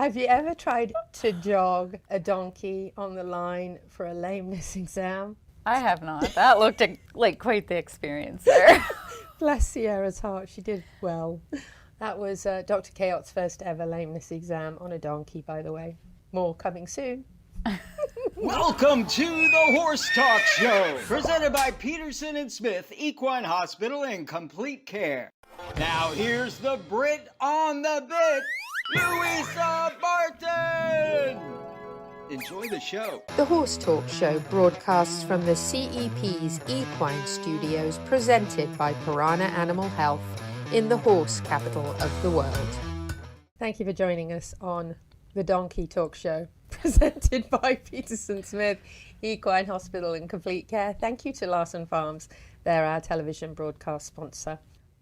Have you ever tried to jog a donkey on the line for a lameness exam? I have not. That looked like quite the experience there. Bless Sierra's heart, she did well. That was Dr. Cayot's first ever lameness exam on a donkey, by the way. More coming soon. Welcome to the Horse Talk Show, presented by Peterson and Smith Equine Hospital and Complete Care. Now here's the Brit on the bit, Louisa Barton. Enjoy the show. The Horse Talk Show broadcasts from the CEP's Equine Studios, presented by Piranha Animal Health in the horse capital of the world. Thank you for joining us on the Donkey Talk Show, presented by Peterson Smith Equine Hospital and Complete Care. Thank you to Larson Farms. They're our television broadcast sponsor.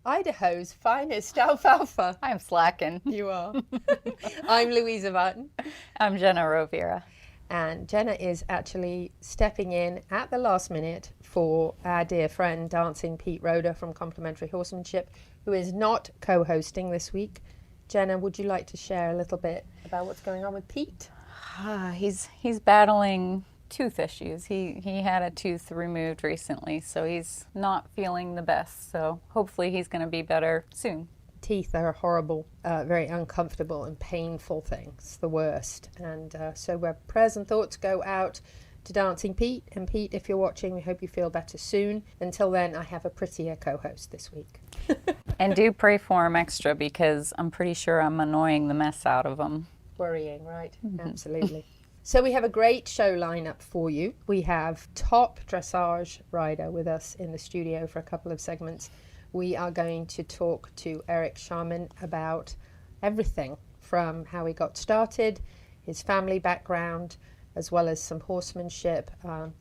Idaho's finest alfalfa. I'm slacking. You are. I'm Louisa Barton. I'm Jenna Rovira. And Jenna is actually stepping in at the last minute for our dear friend Dancin Pete Rodda from Complimentary Horsemanship, who is not co-hosting this week. Jenna, would you like to share a little bit about what's going on with Pete? He's battling tooth issues. He had a tooth removed recently, so he's not feeling the best. So hopefully he's going to be better soon. Teeth are horrible, very uncomfortable and painful things, the worst. And so our prayers and thoughts go out to Dancin Pete. And Pete, if you're watching, we hope you feel better soon. Until then, I have a prettier co-host this week. And do pray for him extra, because I'm pretty sure I'm annoying the mess out of him. Worrying, right? Mm-hmm. Absolutely. So we have a great show lineup for you. We have top dressage rider with us in the studio for a couple of segments. We are going to talk to Eric Chaman about everything from how he got started, his family background, as well as some horsemanship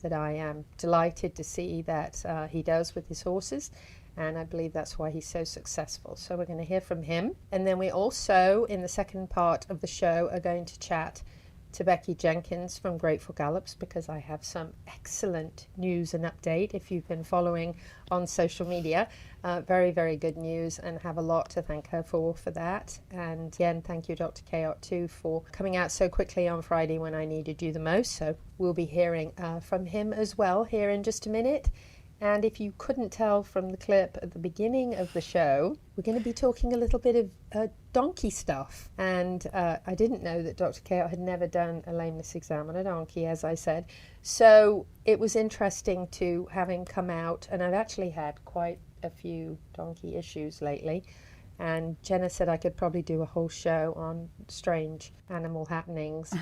that I am delighted to see that he does with his horses. And I believe that's why he's so successful. So we're going to hear from him. And then we also, in the second part of the show, are going to chat to Becky Jenkins from Grateful Gallops, because I have some excellent news and update if you've been following on social media. Very, very good news, and have a lot to thank her for that. And again, thank you, Dr. Cayot, too, for coming out so quickly on Friday when I needed you the most. So we'll be hearing from him as well here in just a minute. And if you couldn't tell from the clip at the beginning of the show, we're going to be talking a little bit of donkey stuff. And I didn't know that Dr. Cayot had never done a lameness exam on a donkey, as I said. So it was interesting to have him come out. And I've actually had quite a few donkey issues lately. And Jenna said I could probably do a whole show on strange animal happenings.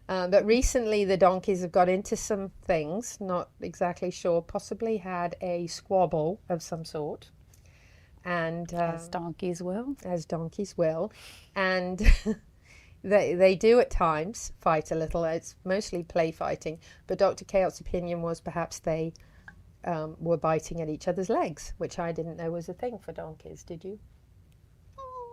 But recently the donkeys have got into some things, not exactly sure, possibly had a squabble of some sort. And as donkeys will. As donkeys will. And they do at times fight a little. It's mostly play fighting. But Dr. Cayot's opinion was perhaps they were biting at each other's legs, which I didn't know was a thing for donkeys. Did you?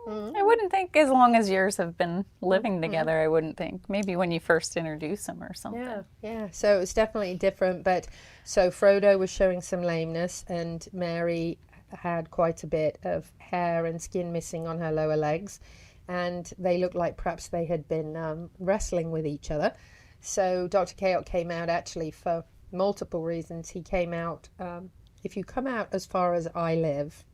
I wouldn't think, as long as years have been living together, I wouldn't think. Maybe when you first introduce them or something. Yeah. So it was definitely different. But so Frodo was showing some lameness, and Mary had quite a bit of hair and skin missing on her lower legs. And they looked like perhaps they had been wrestling with each other. So Dr. Cayot came out actually for multiple reasons. He came out, if you come out as far as I live,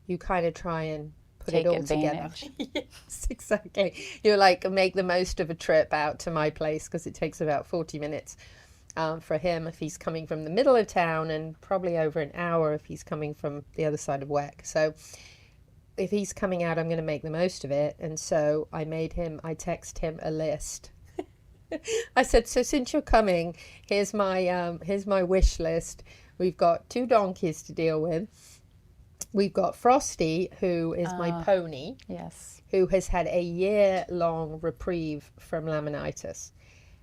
you kind of try and put take it all advantage. Together. Yes, exactly. You're like, make the most of a trip out to my place, because it takes about 40 minutes for him if he's coming from the middle of town, and probably over an hour if he's coming from the other side of Weck. So if he's coming out, I'm going to make the most of it. And so I text him a list. I said, so since you're coming, here's my wish list. We've got 2 donkeys to deal with. We've got Frosty, who is my pony, yes, who has had a year-long reprieve from laminitis.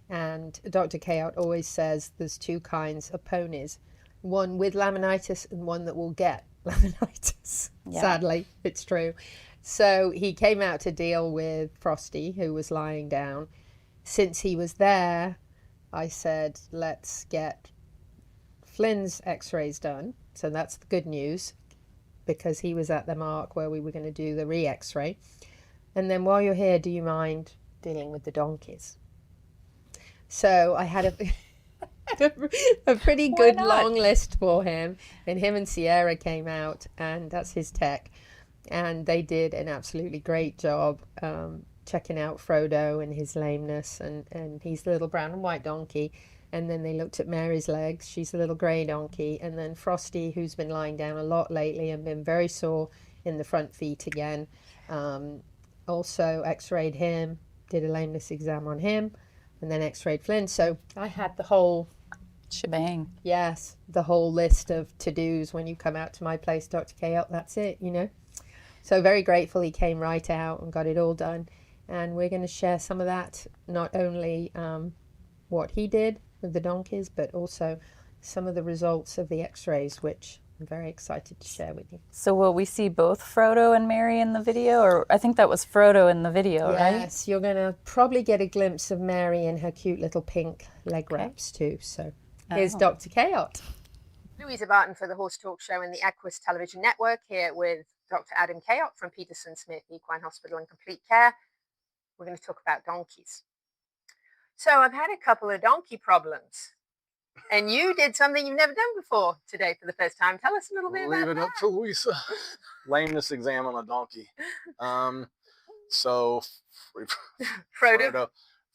And Dr. Cayot always says there's 2 kinds of ponies, one with laminitis and one that will get laminitis. Yeah. Sadly, it's true. So he came out to deal with Frosty, who was lying down. Since he was there, I said, let's get Flynn's x-rays done. So that's the good news, because he was at the mark where we were going to do the re-x-ray. And then while you're here, do you mind dealing with the donkeys. So I had a pretty good long list for him, and him and Sierra came out, and that's his tech, and they did an absolutely great job checking out Frodo and his lameness, and he's the little brown and white donkey. And then they looked at Mary's legs. She's a little grey donkey. And then Frosty, who's been lying down a lot lately and been very sore in the front feet again. Also x-rayed him, did a lameness exam on him, and then x-rayed Flynn. So I had the whole shebang. Yes, the whole list of to-dos when you come out to my place, Dr. Cayot. That's it, you know. So very grateful he came right out and got it all done. And we're going to share some of that, not only what he did with the donkeys, but also some of the results of the x-rays, which I'm very excited to share with you. So will we see both Frodo and Mary in the video? Or I think that was Frodo in the video, right? Yes, you're going to probably get a glimpse of Mary in her cute little pink leg wraps too. So here's Dr. Cayot. Louisa Barton for the Horse Talk Show and the Equus Television Network, here with Dr. Adam Cayot from Peterson Smith Equine Hospital and Complete Care. We're going to talk about donkeys. So I've had a couple of donkey problems, and you did something you've never done before today for the first time. Tell us a little bit about that. Leave it up to Louisa. Lameness exam on a donkey. So Frodo,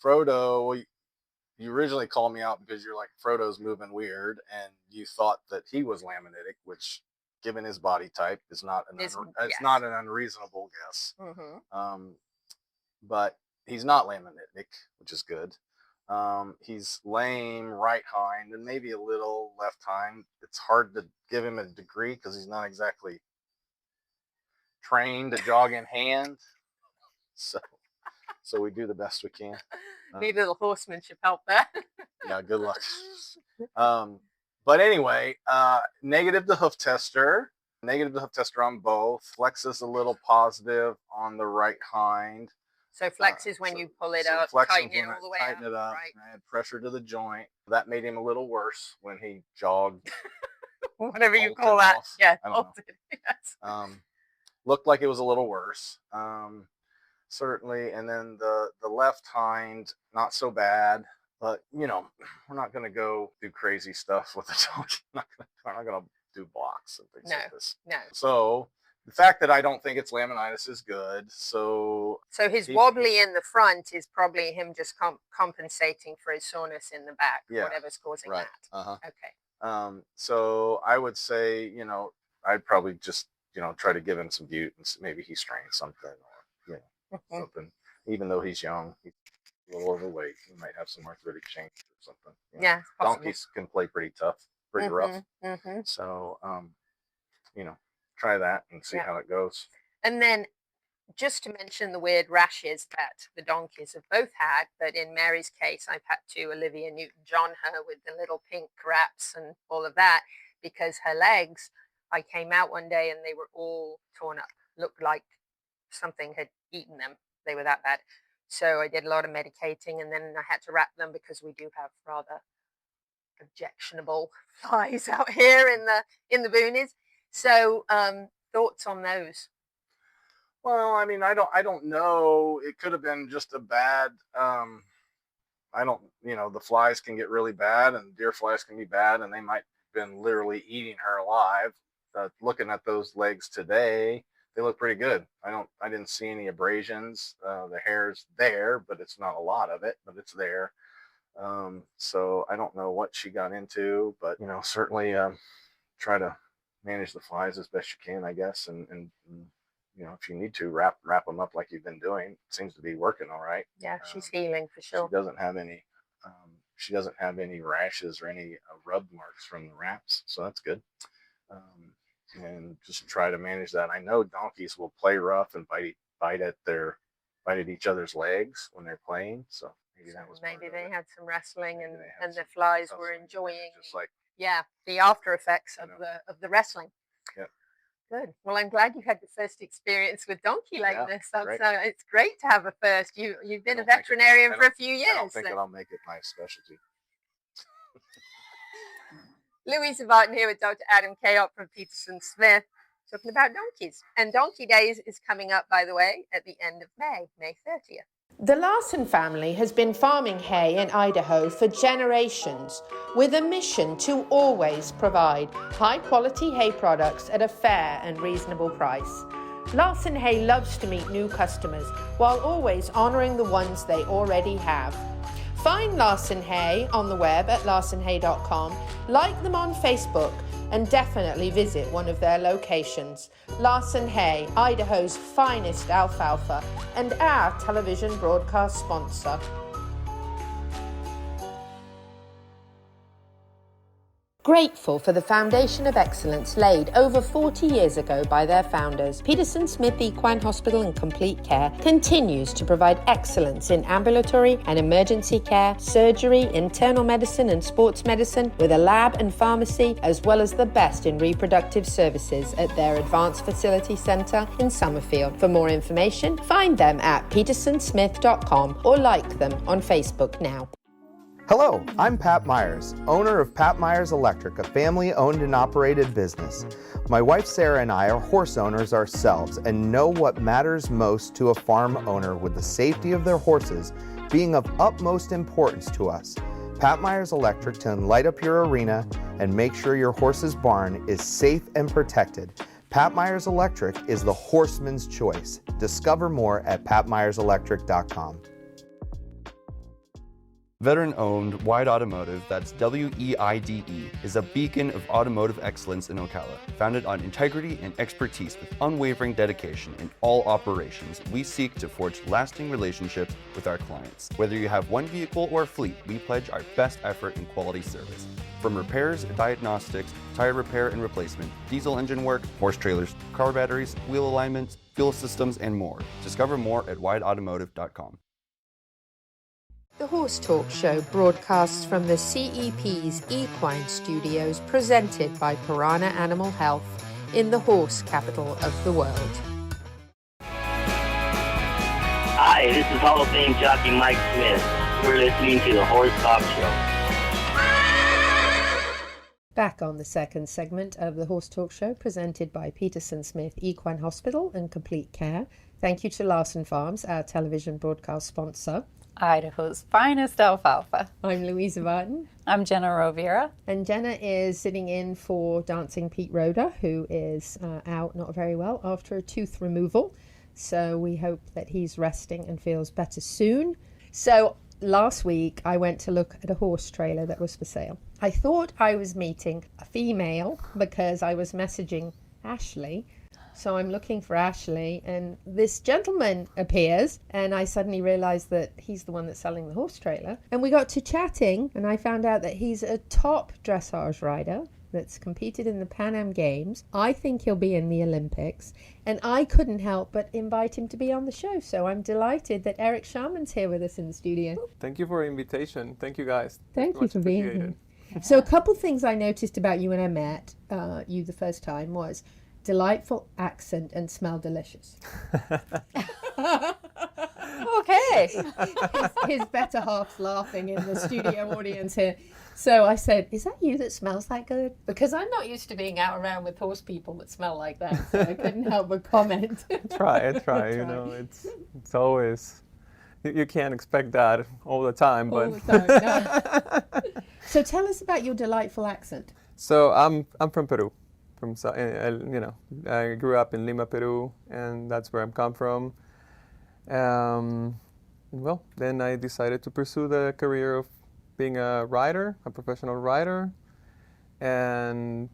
well, you originally called me out because you're like, Frodo's moving weird, and you thought that he was laminitic, which, given his body type, is not not an unreasonable guess. Mm-hmm. But he's not laminitic, which is good. He's lame right hind and maybe a little left hind. It's hard to give him a degree because he's not exactly trained to jog in hand. So we do the best we can. Need a little horsemanship help there. Yeah, good luck. But anyway, negative to hoof tester. Negative to hoof tester on both. Flex is a little positive on the right hind. So flex is when you pull it up, tighten it all the way tighten it up, right. Add pressure to the joint. That made him a little worse when he jogged. Whatever you call that. Off. Yeah. Yes. Looked like it was a little worse. Certainly. And then the left hind, not so bad. But, you know, we're not going to go do crazy stuff with the donkey. We're not going to do blocks and things like this. No. So the fact that I don't think it's laminitis is good. So his wobbly in the front is probably him just compensating for his soreness in the back, whatever's causing that. Okay. So I would say, you know, I'd probably just, you know, try to give him some bute and maybe he strained something or, you know, something. Even though he's young, he's a little overweight, he might have some arthritic change or something. You know. Yeah. Donkeys can play pretty tough, pretty rough. Mm-hmm. So, you know, try that and see how it goes. And then just to mention the weird rashes that the donkeys have both had, but in Mary's case, I've had to Olivia Newton-John her with the little pink wraps and all of that, because her legs, I came out one day and they were all torn up, looked like something had eaten them. They were that bad. So I did a lot of medicating, and then I had to wrap them because we do have rather objectionable flies out here in the boonies. So thoughts on those? Well, I mean, I don't know. It could have been just a bad, you know, the flies can get really bad and deer flies can be bad, and they might have been literally eating her alive. Looking at those legs today, they look pretty good. I didn't see any abrasions. The hair's there, but it's not a lot of it, but it's there. So I don't know what she got into, but, you know, certainly try to manage the flies as best you can, I guess. And you know, if you need to wrap them up like you've been doing, it seems to be working all right. Yeah, she's healing for sure. She doesn't have any rashes or any rub marks from the wraps, so that's good. And just try to manage that. I know donkeys will play rough and bite at each other's legs when they're playing. So maybe they had some wrestling and the flies were enjoying just like the after effects of the wrestling. Yeah. Good. Well, I'm glad you had the first experience with donkey lameness. So it's great to have a first. You've been a veterinarian for a few years. I don't think that I'll make it my specialty. Louisa Barton here with Dr. Adam Cayot from Peterson Smith, talking about donkeys. And Donkey Days is coming up, by the way, at the end of May 30th. The Larson family has been farming hay in Idaho for generations, with a mission to always provide high-quality hay products at a fair and reasonable price. Larson Hay loves to meet new customers while always honouring the ones they already have. Find Larson Hay on the web at larsonhay.com, like them on Facebook, and definitely visit one of their locations. Larson Hay, Idaho's finest alfalfa, and our television broadcast sponsor. Grateful for the foundation of excellence laid over 40 years ago by their founders, Peterson Smith Equine Hospital and Complete Care continues to provide excellence in ambulatory and emergency care, surgery, internal medicine and sports medicine, with a lab and pharmacy, as well as the best in reproductive services at their Advanced Facility Center in Summerfield. For more information, find them at petersonsmith.com or like them on Facebook now. Hello, I'm Pat Myers, owner of Pat Myers Electric, a family-owned and operated business. My wife Sarah and I are horse owners ourselves and know what matters most to a farm owner, with the safety of their horses being of utmost importance to us. Pat Myers Electric can light up your arena and make sure your horse's barn is safe and protected. Pat Myers Electric is the horseman's choice. Discover more at patmyerselectric.com. Veteran-owned Wide Automotive, that's WEIDE, is a beacon of automotive excellence in Ocala. Founded on integrity and expertise with unwavering dedication in all operations, we seek to forge lasting relationships with our clients. Whether you have one vehicle or a fleet, we pledge our best effort in quality service. From repairs, diagnostics, tire repair and replacement, diesel engine work, horse trailers, car batteries, wheel alignments, fuel systems, and more. Discover more at wideautomotive.com. The Horse Talk Show broadcasts from the CEP's Equine Studios, presented by Piranha Animal Health in the horse capital of the world. Hi, this is Hall of Fame jockey Mike Smith. You're listening to the Horse Talk Show. Back on the second segment of the Horse Talk Show, presented by Peterson Smith Equine Hospital and Complete Care. Thank you to Larson Farms, our television broadcast sponsor. Idaho's finest alfalfa. I'm Louisa Barton. I'm Jenna Rovira. And Jenna is sitting in for Dancin Pete Rodda, who is out not very well after a tooth removal. So we hope that he's resting and feels better soon. So last week I went to look at a horse trailer that was for sale. I thought I was meeting a female because I was messaging Ashley. So I'm looking for Ashley, and this gentleman appears, and I suddenly realized that he's the one that's selling the horse trailer. And we got to chatting, and I found out that he's a top dressage rider that's competed in the Pan Am Games. I think he'll be in the Olympics, and I couldn't help but invite him to be on the show. So I'm delighted that Eric Chaman's here with us in the studio. Thank you for the invitation. Thank you, guys. Thank you Much for being here. appreciated. So a couple things I noticed about you when I met you the first time was delightful accent and smell delicious. Okay. His better half's laughing in the studio audience here. So I said, is that you that smells that good? Because I'm not used to being out around with horse people that smell like that. So I couldn't help but comment. Try. You know, it's always, you can't expect that all the time. All but the time, no. So tell us about your delightful accent. So I'm from Peru. I grew up in Lima, Peru, and that's where I'm come from. Well, then I decided to pursue the career of being a writer, a professional writer, and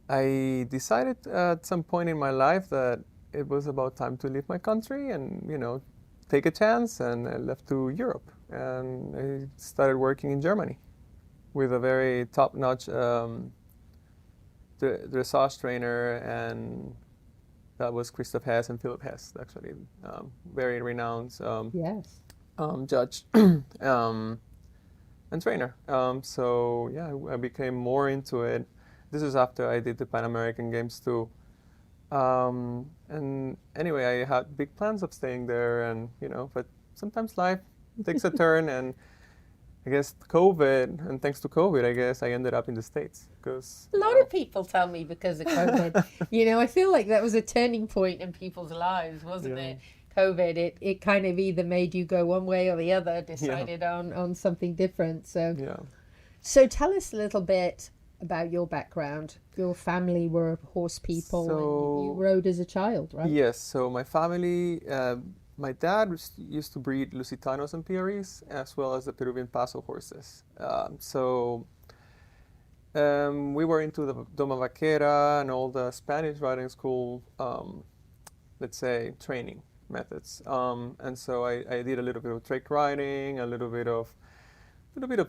I decided at some point in my life that it was about time to leave my country and, take a chance, and I left to Europe, and I started working in Germany with a very top-notch dressage trainer, and that was Christoph Hess and Philip Hess, actually, very renowned judge and trainer. I became more into it. This is after I did the Pan American Games too. And anyway, I had big plans of staying there, and but sometimes life takes a turn, and I guess COVID, and thanks to COVID, I guess I ended up in the States. Because a lot of people tell me because of COVID. I feel like that was a turning point in people's lives, wasn't it? COVID, it kind of either made you go one way or the other, decided on something different. So tell us a little bit about your background. Your family were horse people, and you rode as a child, right? Yes, so my family, my dad used to breed Lusitanos and PREs, as well as the Peruvian Paso horses. We were into the Doma Vaquera and all the Spanish riding school, let's say, training methods. And so I did a little bit of trick riding, a little bit of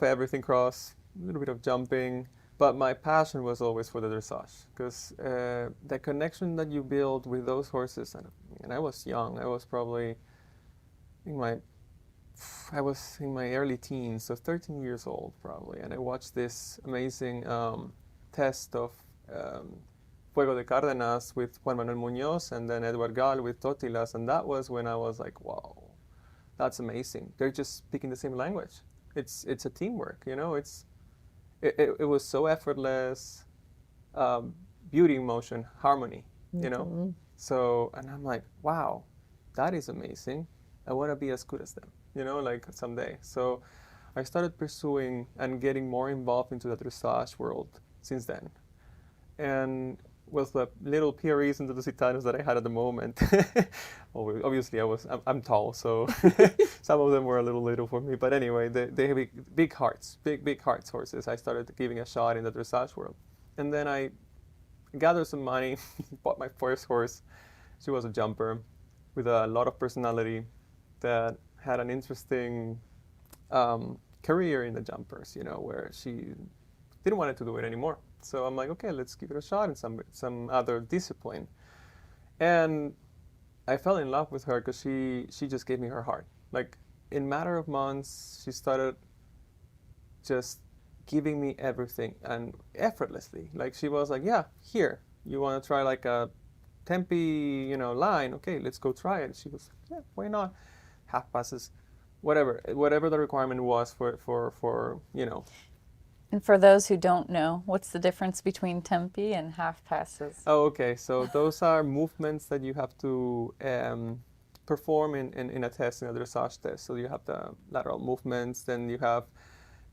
everything cross, a little bit of jumping. But my passion was always for the dressage, because the connection that you build with those horses, and I was young, I was probably in my early teens, so 13 years old probably, and I watched this amazing test of Fuego de Cárdenas with Juan Manuel Muñoz, and then Edward Gal with Totilas, and that was when I was like, wow, that's amazing. They're just speaking the same language. It's a teamwork, you know. It was so effortless, beauty in motion, harmony, you know. So, and I'm like, wow, that is amazing. I want to be as good as them, you know, like someday. So I started pursuing and getting more involved into the dressage world since then. And with the little PREs and the Lusitanos that I had at the moment, obviously I'm tall, so some of them were a little for me. But anyway, they have big hearts horses. I started giving a shot in the dressage world. And then I gathered some money, bought my first horse. She was a jumper with a lot of personality that had an interesting career in the jumpers, you know, where she didn't want to do it anymore. So I'm like, okay, let's give it a shot in some other discipline. And I fell in love with her because she just gave me her heart. Like, in a matter of months, she started just giving me everything, and effortlessly. Like, she was like, yeah, here, you want to try like a Tempe, you know, line? Okay, let's go try it. She was, yeah, why not? Half passes, whatever the requirement was for you know. And for those who don't know, what's the difference between Tempe and half passes? Oh, okay. So those are movements that you have to perform in a test, in a dressage test. So you have the lateral movements, then you have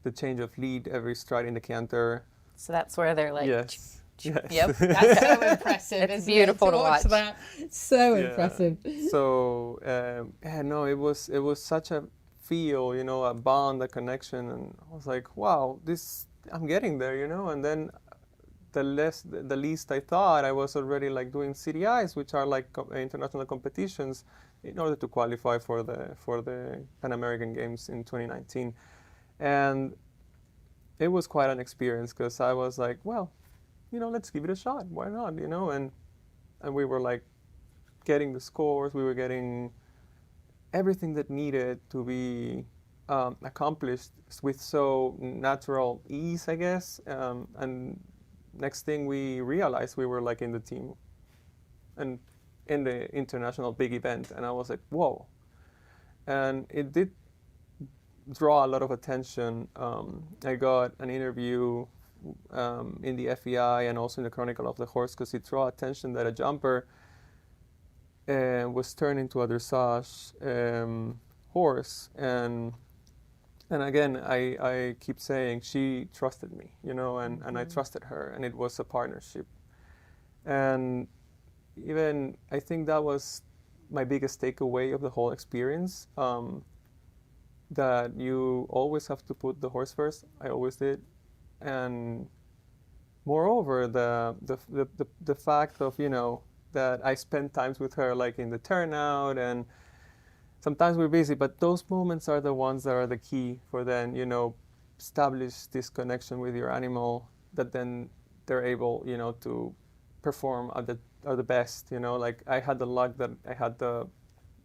the change of lead every stride in the canter. So that's where they're like, yes. Yes. Yep. That's so impressive. It's beautiful to watch. That. So impressive. So no, it was such a feel, you know, a bond, a connection, and I was like, wow, I'm getting there, you know. And then the least I thought, I was already like doing CDIs, which are like international competitions, in order to qualify for the Pan American Games in 2019. And it was quite an experience, because I was like, well, you know, let's give it a shot. Why not, you know? And we were like getting the scores. We were getting everything that needed to be accomplished with so natural ease, I guess. And next thing we realized, we were like in the team and in the international big event. And I was like, whoa. And it did draw a lot of attention. I got an interview in the FEI and also in the Chronicle of the Horse, because it drew attention that a jumper was turned into a dressage horse. And again, I keep saying she trusted me, you know, and I trusted her, and it was a partnership. And even I think that was my biggest takeaway of the whole experience, that you always have to put the horse first. I always did. And moreover, the fact of, you know, that I spent times with her, like in the turnout, and sometimes we're busy, but those moments are the ones that are the key for then, you know, establish this connection with your animal, that then they're able, you know, to perform at the best, you know. Like, I had the luck that I had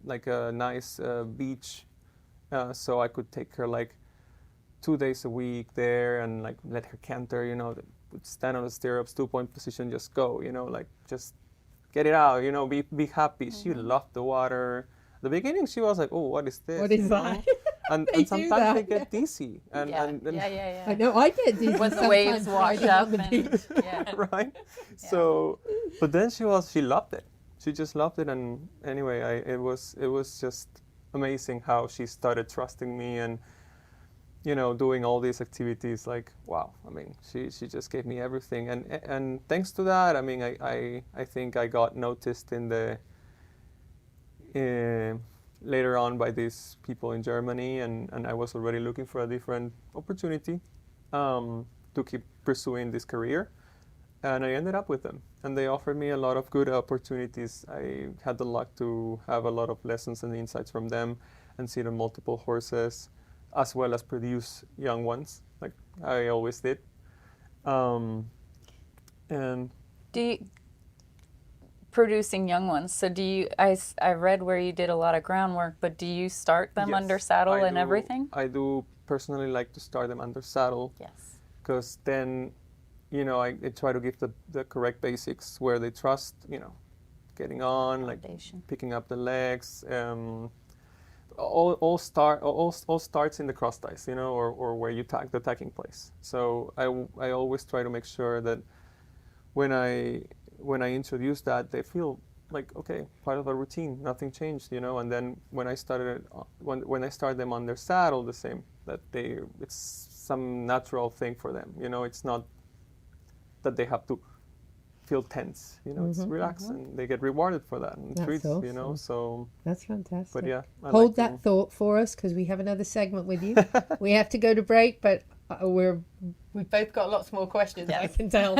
like a nice beach, so I could take her like 2 days a week there and like let her canter, you know, stand on the stirrups, 2-point position, just go, you know, like just get it out, you know, be happy. She loved the water. At the beginning, she was like, oh, what is this? What is that? And sometimes they get dizzy. And yeah. I know, I get dizzy when the waves wash up. And, right? Yeah. So, but then she loved it. she just loved it. And anyway, it was just amazing how she started trusting me and, you know, doing all these activities. Like, wow, I mean, she just gave me everything. And thanks to that, I mean, I think I got noticed in the later on by these people in Germany, and I was already looking for a different opportunity to keep pursuing this career. And I ended up with them, and they offered me a lot of good opportunities. I had the luck to have a lot of lessons and insights from them and see the multiple horses, as well as produce young ones, like I always did. And producing young ones. So I read where you did a lot of groundwork, but do you start them under saddle and everything? I do personally like to start them under saddle. Yes. Because then, you know, I try to give the correct basics where they trust, you know, getting on, Foundation. Like picking up the legs. All starts in the cross ties, you know, or where you tack the tacking place. So I always try to make sure that when I introduce that, they feel like, okay, part of a routine, nothing changed, you know. And then when I started them on their saddle, the same, that it's some natural thing for them, you know. It's not that they have to feel tense, you know. It's relaxed, and they get rewarded for that, and That's treats, awesome. You know. So that's fantastic. But yeah, hold that thought for us, because we have another segment with you. We have to go to break, but we've both got lots more questions. Yes. I can tell.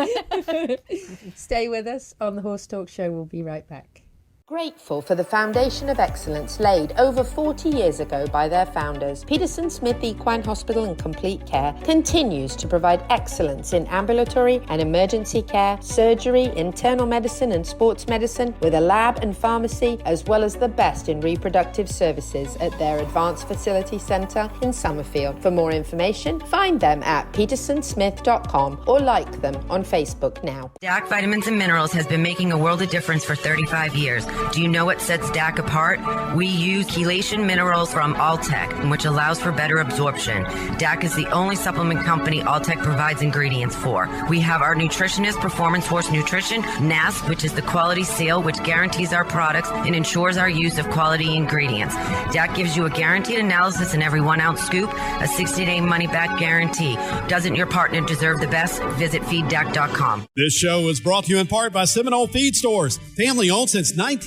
Stay with us on the Horse Talk Show. We'll be right back. Grateful for the foundation of excellence laid over 40 years ago by their founders, Peterson Smith Equine Hospital and Complete Care continues to provide excellence in ambulatory and emergency care, surgery, internal medicine and sports medicine, with a lab and pharmacy, as well as the best in reproductive services at their Advanced Facility Centre in Summerfield. For more information, find them at petersonsmith.com or like them on Facebook now. DAC Vitamins and Minerals has been making a world of difference for 35 years. Do you know what sets DAC apart? We use chelation minerals from Alltech, which allows for better absorption. DAC is the only supplement company Alltech provides ingredients for. We have our nutritionist, Performance Horse Nutrition, NASP, which is the quality seal, which guarantees our products and ensures our use of quality ingredients. DAC gives you a guaranteed analysis in every 1 ounce scoop, a 60-day money-back guarantee. Doesn't your partner deserve the best? Visit feeddac.com. This show is brought to you in part by Seminole Feed Stores, family owned since 1934,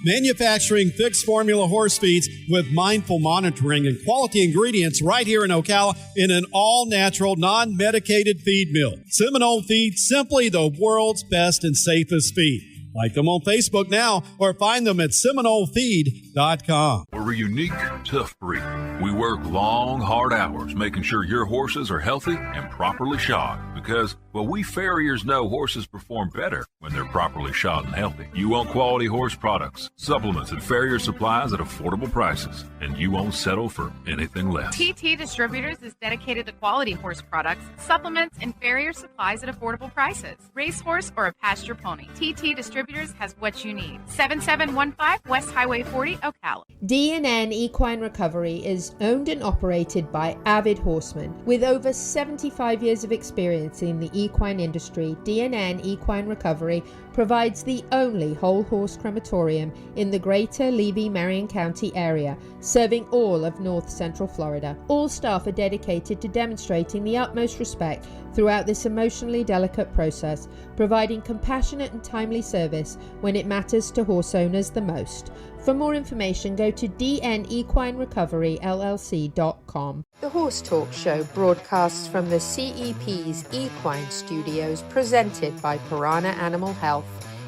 manufacturing fixed formula horse feeds with mindful monitoring and quality ingredients right here in Ocala in an all-natural, non-medicated feed mill. Seminole Feed, simply the world's best and safest feed. Like them on Facebook now or find them at SeminoleFeed.com. We're a unique, tough breed. We work long, hard hours making sure your horses are healthy and properly shod because, well, we farriers know horses perform better when they're properly shod and healthy. You want quality horse products, supplements, and farrier supplies at affordable prices, and you won't settle for anything less. TT Distributors is dedicated to quality horse products, supplements, and farrier supplies at affordable prices. Racehorse or a pasture pony, TT Distributors has what you need. 7715 West Highway 40, Ocala. D&N Equine Recovery is owned and operated by avid horsemen. With over 75 years of experience in the equine industry, D&N Equine Recovery provides the only whole horse crematorium in the greater Levy-Marion County area, serving all of north central Florida. All staff are dedicated to demonstrating the utmost respect throughout this emotionally delicate process, providing compassionate and timely service when it matters to horse owners the most. For more information, go to dnequinerecoveryllc.com. The Horse Talk Show broadcasts from the CEP's Equine Studios, presented by Piranha Animal Health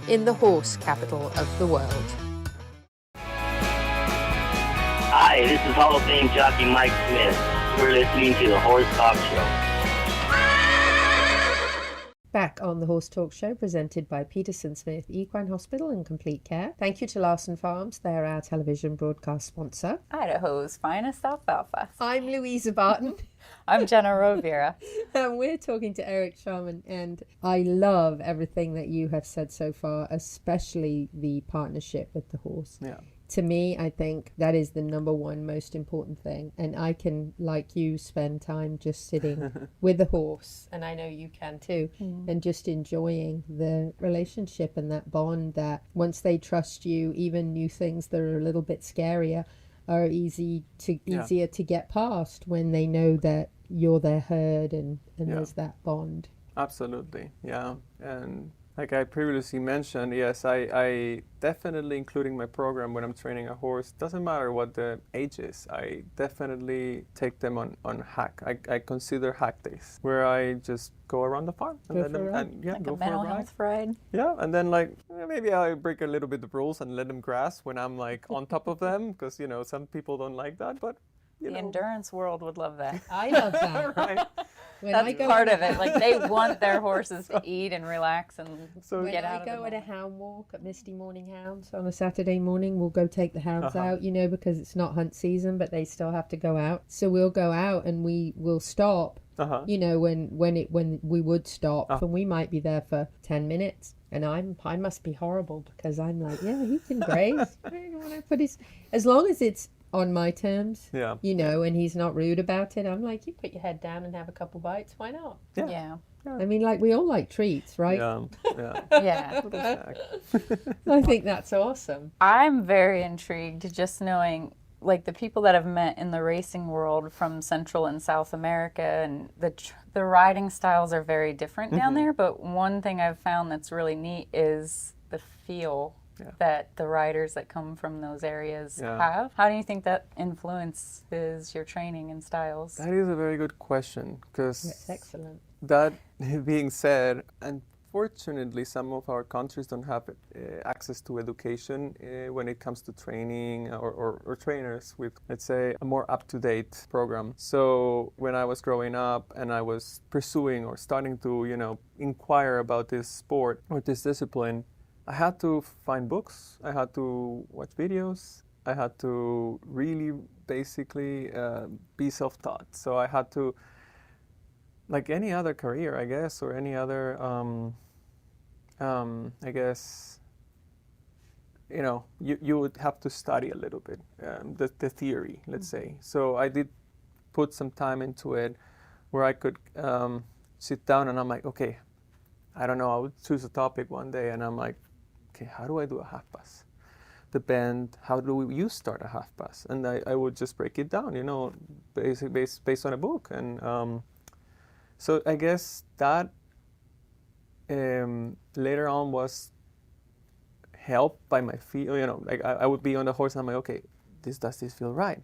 in the horse capital of the world. Hi, this is Hall of Fame jockey Mike Smith. We're listening to the Horse Talk Show. Back on the Horse Talk Show, presented by Peterson Smith Equine Hospital and Complete Care. Thank you to Larson Farms. They're our television broadcast sponsor. Idaho's finest alfalfa. I'm Louisa Barton. I'm Jenna Rovira. And we're talking to Eric Chaman, and I love everything that you have said so far, especially the partnership with the horse. Yeah. to me, I think that is the number one most important thing. And I can, like you, spend time just sitting with the horse, and I know you can too, and just enjoying the relationship and that bond that once they trust you, even new things that are a little bit scarier are easier to get past when they know that you're their herd and there's that bond. Absolutely, yeah. And like I previously mentioned, yes, I definitely, including my program when I'm training a horse, doesn't matter what the age is, I definitely take them on hack. I consider hack days, where I just go around the farm and let them, like go a mental for a ride. health ride. Yeah, and then like maybe I break a little bit the rules and let them grass when I'm like on top of them, because some people don't like that, but the endurance world would love that. I love that. Right. That's part of it. Like they want their horses to eat and relax and get out of the When I go at a hound walk at Misty Morning Hounds on a Saturday morning, we'll go take the hounds out, because it's not hunt season, but they still have to go out. So we'll go out and we will stop, when we would stop, and we might be there for 10 minutes. And I must be horrible because I'm like, he can graze. As long as it's on my terms, and he's not rude about it. I'm like, you put your head down and have a couple bites. Why not? Yeah. I mean, like, we all like treats, right? Yeah. I think that's awesome. I'm very intrigued just knowing, like, the people that I've met in the racing world from Central and South America, and the riding styles are very different down there. But one thing I've found that's really neat is the feel that the riders that come from those areas have. How do you think that influences your training and styles? That is a very good question, because that's excellent. That being said, unfortunately, some of our countries don't have access to education when it comes to training or trainers with, let's say, a more up-to-date program. So when I was growing up and I was pursuing or starting to, inquire about this sport or this discipline, I had to find books, I had to watch videos, I had to really basically be self-taught. So I had to, like any other career, I guess, or any other, I guess, you would have to study a little bit, the theory, let's say. So I did put some time into it where I could sit down and I'm like, okay, I don't know, I would choose a topic one day and I'm like, okay, how do I do a half pass? The bend, how do you start a half pass? And I would just break it down, based on a book. And so I guess that later on was helped by my feel, like I would be on the horse and I'm like, okay, does this feel right?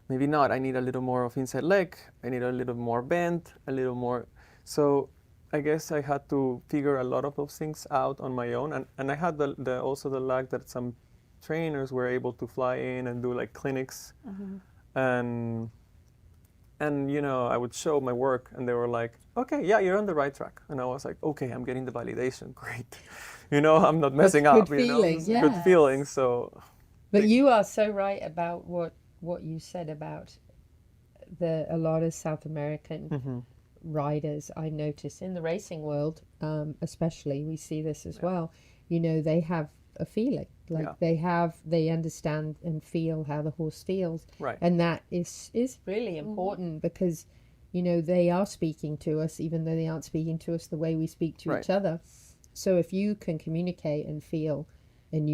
Maybe not, I need a little more of inside leg, I need a little more bend, a little more, so I guess I had to figure a lot of those things out on my own, and I had also the luck that some trainers were able to fly in and do like clinics, and I would show my work, and they were like, "Okay, yeah, you're on the right track," and I was like, "Okay, I'm getting the validation, great." I'm not messing up. Good feeling, yeah. Good feeling. So, but you are so right about what you said about a lot of South American riders. I notice in the racing world, especially, we see this as well. They have a feeling, like they understand and feel how the horse feels, right? And that is really important because they are speaking to us, even though they aren't speaking to us the way we speak to each other. So if you can communicate and feel, and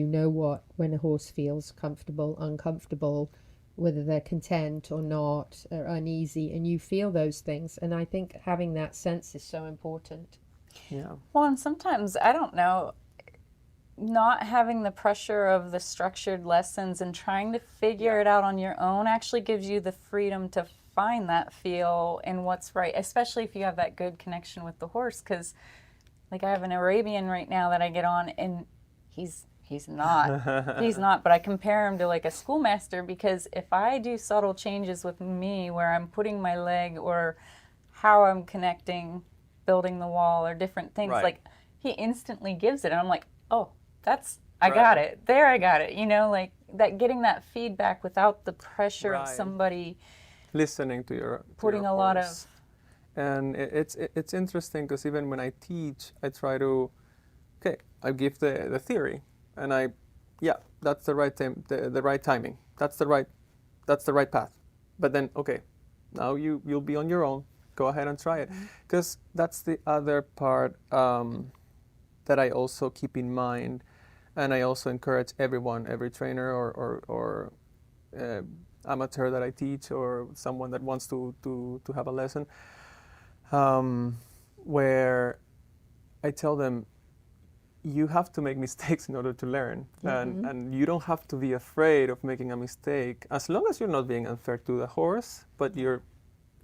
when a horse feels comfortable, uncomfortable, whether they're content or not, or uneasy, and you feel those things. And I think having that sense is so important. Yeah. Well, and sometimes, I don't know, not having the pressure of the structured lessons and trying to figure it out on your own actually gives you the freedom to find that feel in what's right, especially if you have that good connection with the horse. Because, like, I have an Arabian right now that I get on, and he's not, but I compare him to like a schoolmaster, because if I do subtle changes with me where I'm putting my leg or how I'm connecting, building the wall or different things, like he instantly gives it. And I'm like, oh, I got it. There, I got it. Like that, getting that feedback without the pressure of somebody listening to your putting a lot of. And it's interesting because even when I teach, I try to, I give the theory. And I yeah, that's the right time, the right timing. That's the right path. But then, okay, now you'll be on your own. Go ahead and try it, because that's the other part that I also keep in mind, and I also encourage everyone, every trainer or amateur that I teach, or someone that wants to have a lesson, where I tell them, you have to make mistakes in order to learn, and you don't have to be afraid of making a mistake, as long as you're not being unfair to the horse, but you're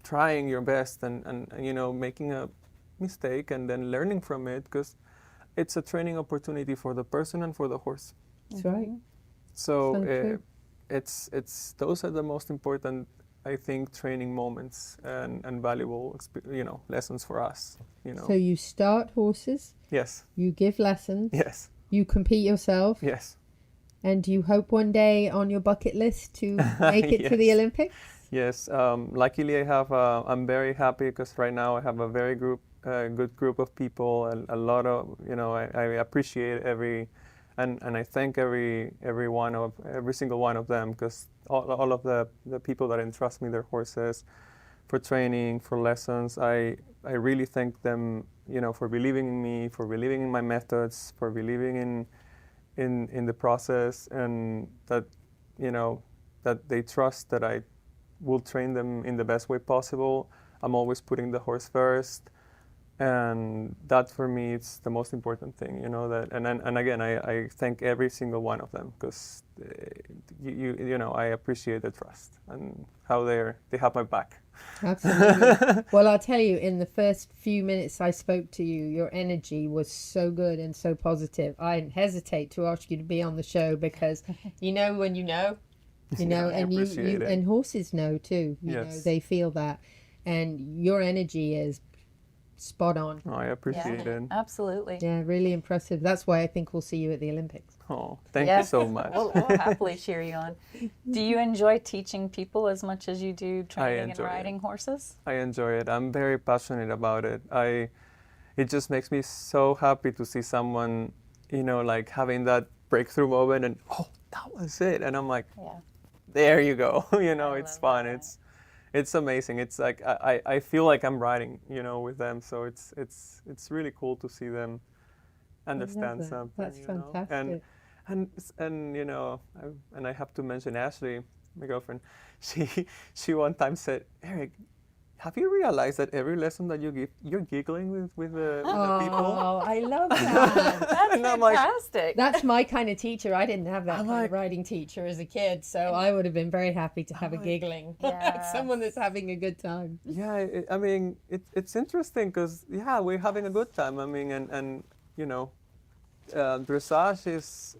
trying your best and making a mistake and then learning from it, because it's a training opportunity for the person and for the horse. That's right. So it's those are the most important, I think, training moments and valuable lessons for us. So you start horses. Yes. You give lessons. Yes. You compete yourself. Yes. And you hope one day on your bucket list to make it to the Olympics? Yes. Luckily, I'm very happy because right now I have a very good group of people, and a lot of, I appreciate and I thank every single one of them, because all of the people that entrust me their horses for training, for lessons, I really thank them, for believing in me, for believing in my methods, for believing in the process, and that that they trust that I will train them in the best way possible. I'm always putting the horse first, and that for me it's the most important thing. And again, I thank every single one of them, because I appreciate the trust and how they have my back. Absolutely. Well, I'll tell you, in the first few minutes I spoke to you, your energy was so good and so positive. I didn't hesitate to ask you to be on the show, because when you know, and you and horses know too. They feel that, and your energy is spot on. Oh, I appreciate it. Absolutely. Yeah, really impressive. That's why I think we'll see you at the Olympics. Oh, thank you so much. We'll happily cheer you on. Do you enjoy teaching people as much as you do training and riding horses? I enjoy it. I'm very passionate about it. It just makes me so happy to see someone, like having that breakthrough moment, and that was it. And I'm like, there you go. It's fun. That. It's amazing. It's like I feel like I'm riding, with them. So it's really cool to see them understand something. That's fantastic. And I have to mention Ashley, my girlfriend. She one time said, Eric, have you realized that every lesson that you give, you're giggling with the people? Oh, I love that. That's fantastic. That's my kind of teacher. I didn't have that kind of riding teacher as a kid, so I would have been very happy to have a giggling. Someone that's having a good time. Yeah, it's interesting because, we're having a good time. I mean, and dressage is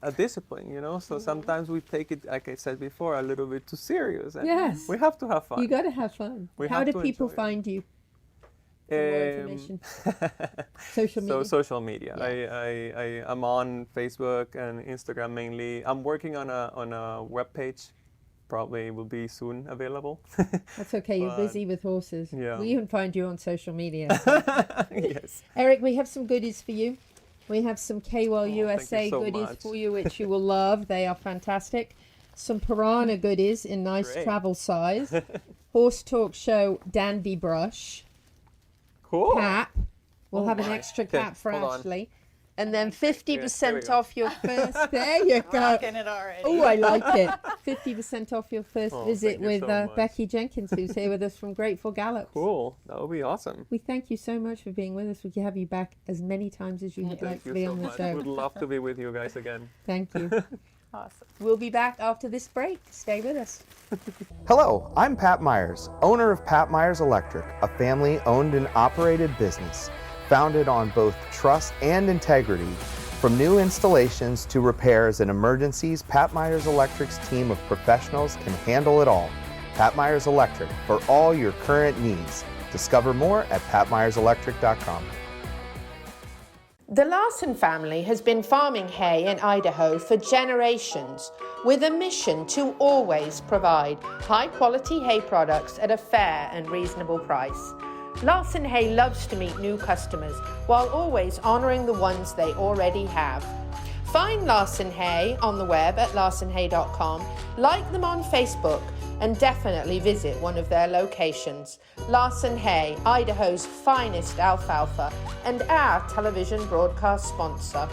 a discipline, So sometimes we take it, like I said before, a little bit too serious. And yes. We have to have fun. You got to have fun. How do people find you? For more information. Social media. So social media. Yeah. I'm on Facebook and Instagram mainly. I'm working on a web page. Probably will be soon available. That's okay. You're busy with horses. Yeah. We even find you on social media. Yes. Eric, we have some goodies for you. We have some Cayot USA goodies for you, which you will love. They are fantastic. Some Piranha goodies in nice travel size. Horse Talk Show dandy brush. Cool. Cap. We'll have an extra cap for Ashley. And then 50% off your first. There you go. Rocking it already. Oh, I like it. 50% off your first visit with Becky Jenkins, who's here with us from Grateful Gallops. Cool. That would be awesome. We thank you so much for being with us. We can have you back as many times as you would like to be on the show. Would love to be with you guys again. Thank you. Awesome. We'll be back after this break. Stay with us. Hello, I'm Pat Myers, owner of Pat Myers Electric, a family-owned and operated business founded on both trust and integrity. From new installations to repairs and emergencies, Pat Myers Electric's team of professionals can handle it all. Pat Myers Electric, for all your current needs. Discover more at patmyerselectric.com. The Larson family has been farming hay in Idaho for generations, with a mission to always provide high-quality hay products at a fair and reasonable price. Larson Hay loves to meet new customers while always honoring the ones they already have. Find Larson Hay on the web at larsonhay.com, like them on Facebook, and definitely visit one of their locations. Larson Hay, Idaho's finest alfalfa, and our television broadcast sponsor.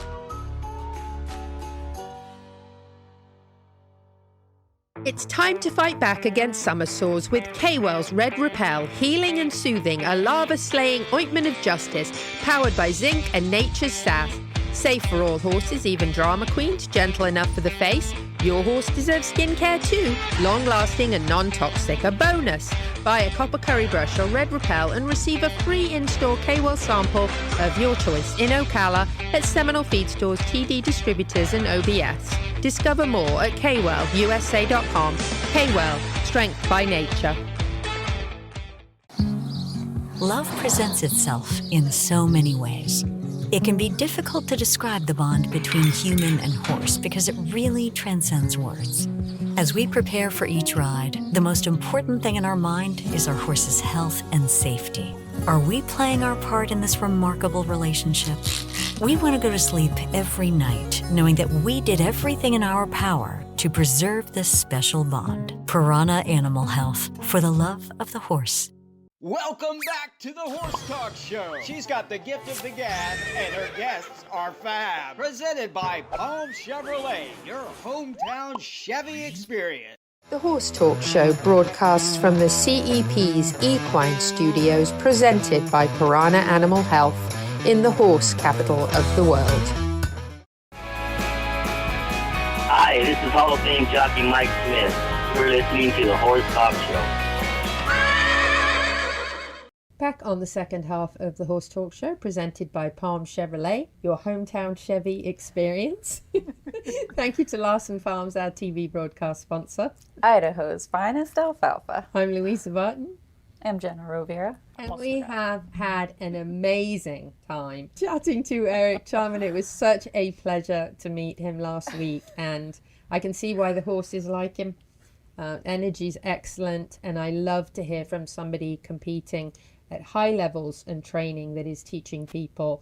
It's time to fight back against summer sores with K-Well's Red Repel, healing and soothing, a lava-slaying ointment of justice, powered by zinc and nature's sass. Safe for all horses, even drama queens, gentle enough for the face. Your horse deserves skincare too, long-lasting and non-toxic. A bonus. Buy a copper curry brush or Red Repel and receive a free in-store K-Well sample of your choice in Ocala at Seminole Feed Stores, TD Distributors and OBS. Discover more at kwellusa.com. K-Well, strength by nature. Love presents itself in so many ways. It can be difficult to describe the bond between human and horse because it really transcends words. As we prepare for each ride, the most important thing in our mind is our horse's health and safety. Are we playing our part in this remarkable relationship? We want to go to sleep every night knowing that we did everything in our power to preserve this special bond. Piranha Animal Health, for the love of the horse. Welcome back to the Horse Talk Show. She's got the gift of the gab, and her guests are fab. Presented by Palm Chevrolet, your hometown Chevy experience. The Horse Talk Show broadcasts from the CEP's Equine Studios, presented by Piranha Animal Health in the horse capital of the world. Hi, this is Hall of Fame jockey Mike Smith. You're listening to the Horse Talk Show. Back on the second half of the Horse Talk Show, presented by Palm Chevrolet, your hometown Chevy experience. Thank you to Larson Farms, our TV broadcast sponsor. Idaho's finest alfalfa. I'm Louisa Barton. I'm Jenna Rovira. And we have had an amazing time chatting to Eric Chaman. It was such a pleasure to meet him last week, and I can see why the horses like him. Energy's excellent, and I love to hear from somebody competing at high levels and training that is teaching people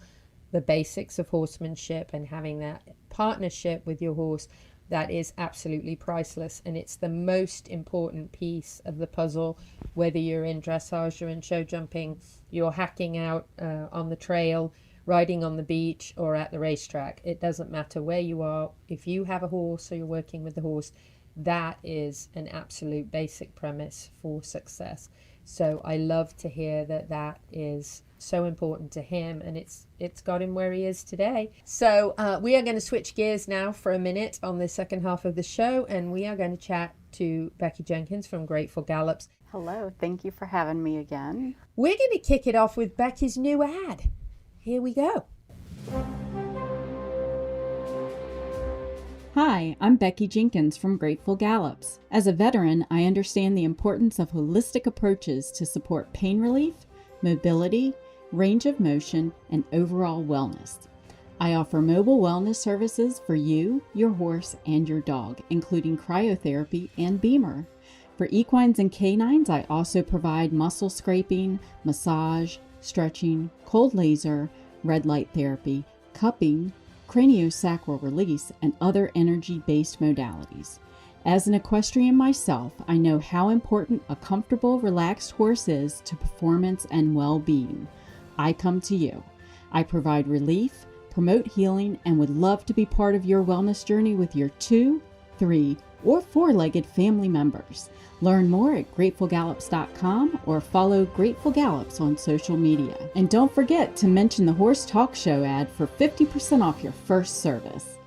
the basics of horsemanship and having that partnership with your horse that is absolutely priceless. And it's the most important piece of the puzzle, whether you're in dressage, you're in show jumping, you're hacking out on the trail, riding on the beach, or at the racetrack. It doesn't matter where you are. If you have a horse or you're working with the horse, that is an absolute basic premise for success. So I love to hear that that is so important to him, and it's got him where he is today. So we are going to switch gears now for a minute on the second half of the show, and we are going to chat to Becky Jenkins from Grateful Gallops. Hello, thank you for having me again. We're going to kick it off with Becky's new ad. Here we go. Hi, I'm Becky Jenkins from Grateful Gallops. As a veteran, I understand the importance of holistic approaches to support pain relief, mobility, range of motion, and overall wellness. I offer mobile wellness services for you, your horse, and your dog, including cryotherapy and Beamer. For equines and canines, I also provide muscle scraping, massage, stretching, cold laser, red light therapy, cupping, craniosacral release, and other energy-based modalities. As an equestrian myself, I know how important a comfortable, relaxed horse is to performance and well-being. I come to you. I provide relief, promote healing, and would love to be part of your wellness journey with your 2, 3, or 4-legged family members. Learn more at GratefulGallops.com or follow Grateful Gallops on social media. And don't forget to mention the Horse Talk Show ad for 50% off your first service.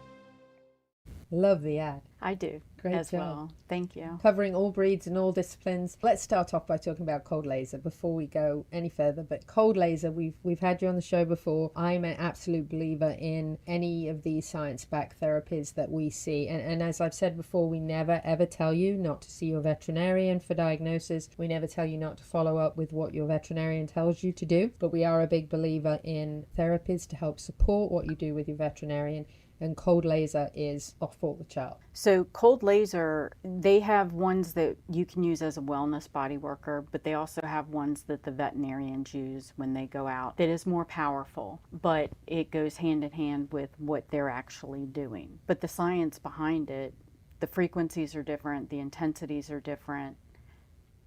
Love the ad. I do. Great as job. well. Thank you. Covering all breeds and all disciplines. Let's start off by talking about cold laser before we go any further. But cold laser, we've had you on the show before. I'm an absolute believer in any of these science-backed therapies that we see. And as I've said before, we never ever tell you not to see your veterinarian for diagnosis. We never tell you not to follow up with what your veterinarian tells you to do. But we are a big believer in therapies to help support what you do with your veterinarian. and cold laser is off all the chart. So cold laser, they have ones that you can use as a wellness body worker, but they also have ones that the veterinarians use when they go out that is more powerful, but it goes hand in hand with what they're actually doing. But the science behind it, the frequencies are different, the intensities are different.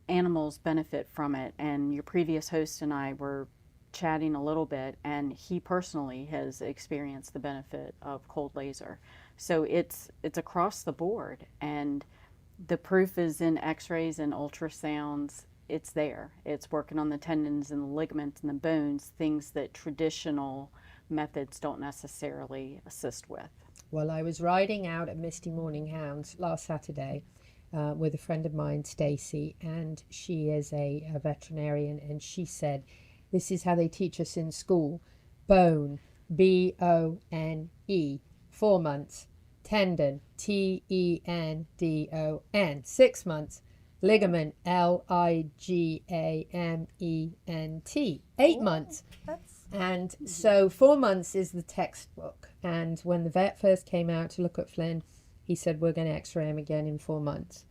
Animals benefit from it, and your previous host and I were chatting a little bit, and he personally has experienced the benefit of cold laser. So it's across the board, and the proof is in x-rays and ultrasounds. It's there. It's working on the tendons and the ligaments and the bones, things that traditional methods don't necessarily assist with. Well, I was riding out at Misty Morning Hounds last Saturday with a friend of mine, Stacy, and she is a veterinarian, and she said, this is how they teach us in school. Bone, B-O-N-E, 4 months. Tendon, T-E-N-D-O-N, 6 months. Ligament, L-I-G-A-M-E-N-T, 8 months. And so 4 months is the textbook. And when the vet first came out to look at Flynn, he said, we're going to x-ray him again in 4 months.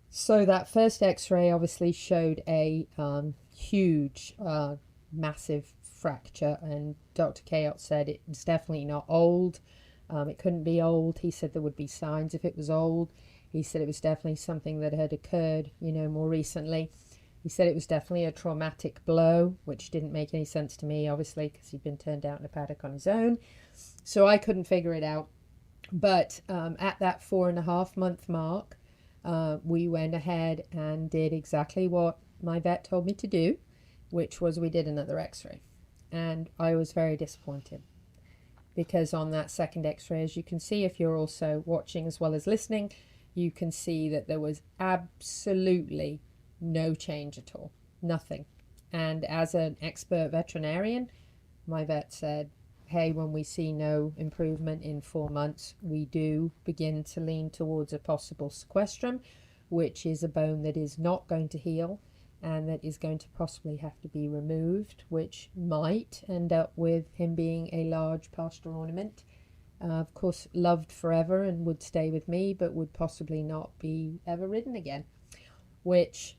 So that first x-ray obviously showed a huge, massive fracture, and Dr. Cayot said it was definitely not old. It couldn't be old. He said there would be signs if it was old. He said it was definitely something that had occurred, more recently. He said it was definitely a traumatic blow, which didn't make any sense to me, obviously, because he'd been turned out in a paddock on his own. So I couldn't figure it out. But at that 4.5 month mark, we went ahead and did exactly what my vet told me to do, which was we did another x-ray. And I was very disappointed, because on that second x-ray, as you can see, if you're also watching as well as listening, you can see that there was absolutely no change at all, nothing. And as an expert veterinarian, my vet said, hey, when we see no improvement in 4 months, we do begin to lean towards a possible sequestrum, which is a bone that is not going to heal and that is going to possibly have to be removed, which might end up with him being a large pasture ornament. Of course, loved forever and would stay with me, but would possibly not be ever ridden again, which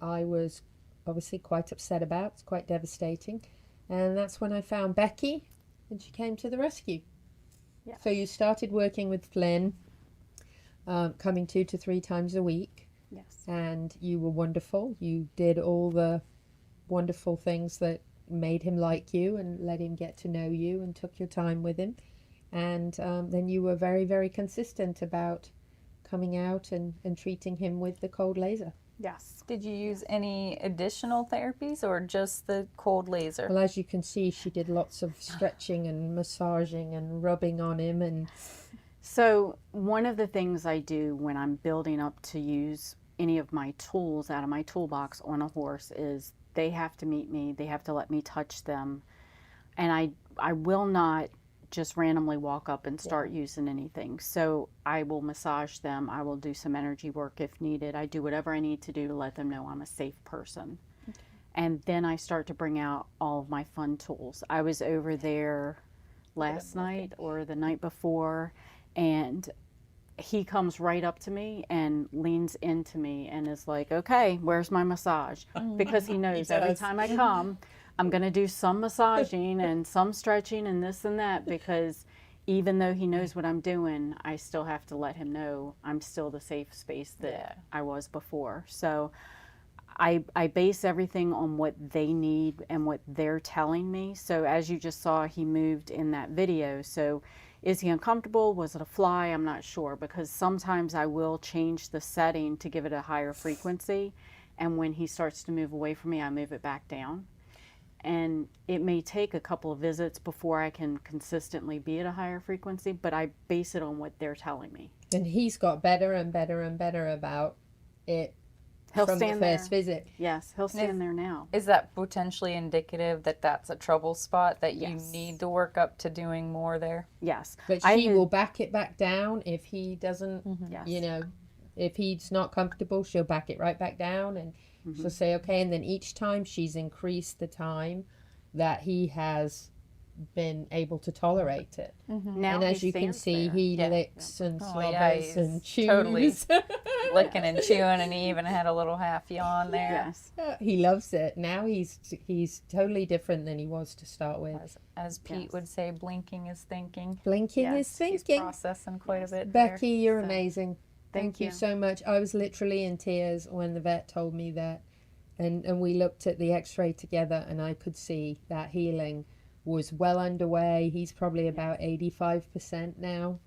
I was obviously quite upset about. It's quite devastating. And that's when I found Becky, and she came to the rescue. Yeah. So you started working with Flynn, coming 2 to 3 times a week. Yes. And you were wonderful. You did all the wonderful things that made him like you and let him get to know you, and took your time with him. And then you were very, very consistent about coming out and treating him with the cold laser. Yes. Did you use any additional therapies or just the cold laser? Well, as you can see, she did lots of stretching and massaging and rubbing on him. And so one of the things I do when I'm building up to use any of my tools out of my toolbox on a horse is they have to meet me. They have to let me touch them. And I will not just randomly walk up and start using anything. So I will massage them. I will do some energy work if needed. I do whatever I need to do to let them know I'm a safe person. Okay. And then I start to bring out all of my fun tools. I was over there last night or the night before, and he comes right up to me and leans into me and is like, okay, where's my massage? Because he knows every time I come, I'm going to do some massaging and some stretching and this and that, because even though he knows what I'm doing, I still have to let him know I'm still the safe space that I was before. So I base everything on what they need and what they're telling me. So as you just saw, he moved in that video. So is he uncomfortable? Was it a fly? I'm not sure, because sometimes I will change the setting to give it a higher frequency. And when he starts to move away from me, I move it back down. And it may take a couple of visits before I can consistently be at a higher frequency, but I base it on what they're telling me. And he's got better and better and better about it. He'll from stand the first there. visit. Yes, he'll stand there now. Is that potentially indicative that that's a trouble spot, that you need to work up to doing more there? Yes. But she will back it back down if he doesn't, you know, if he's not comfortable, she'll back it right back down, and she'll say, okay, and then each time she's increased the time that he has been able to tolerate it. Now And as he you can stands see, there. he licks and Oh, slobbers yeah, he's and chews. totally licking and chewing, and he even had a little half yawn there. Yes. He loves it. Now he's totally different than he was to start with. As Pete would say, blinking is thinking. Blinking is He's thinking. processing quite a bit Becky, there. you're amazing. Thank you you. so much. I was literally in tears when the vet told me that. And we looked at the x-ray together, and I could see that healing was well underway. He's probably about 85% now,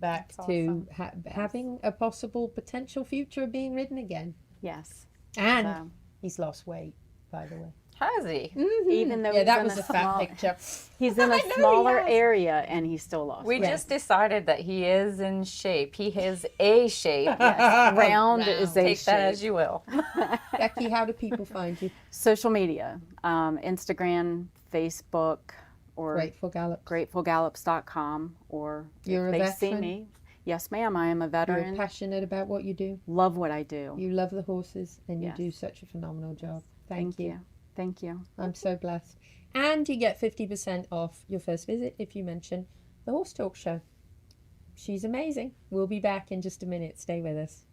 back That's to having a possible potential future of being ridden again. Yes. And So- he's lost weight, by the way. Has he? Even though Yeah, he's that in was a fat small- picture. He's in I a know he smaller has. area, and he still lost. We weight. just decided that he is in shape. He is a shape. Round is a Take that shape. as you will. Becky, how do people find you? Social media, Instagram, Facebook, or Grateful Gallops. gratefulgallops.com, or You're if a they see veteran? me. Yes, ma'am. I am a You're veteran. passionate about what you do. Love what I do. You love the horses, and you Yes. do such a phenomenal job. Thank you. Thank you. I'm so blessed. And you get 50% off your first visit if you mention the Horse Talk Show. She's amazing. We'll be back in just a minute. Stay with us.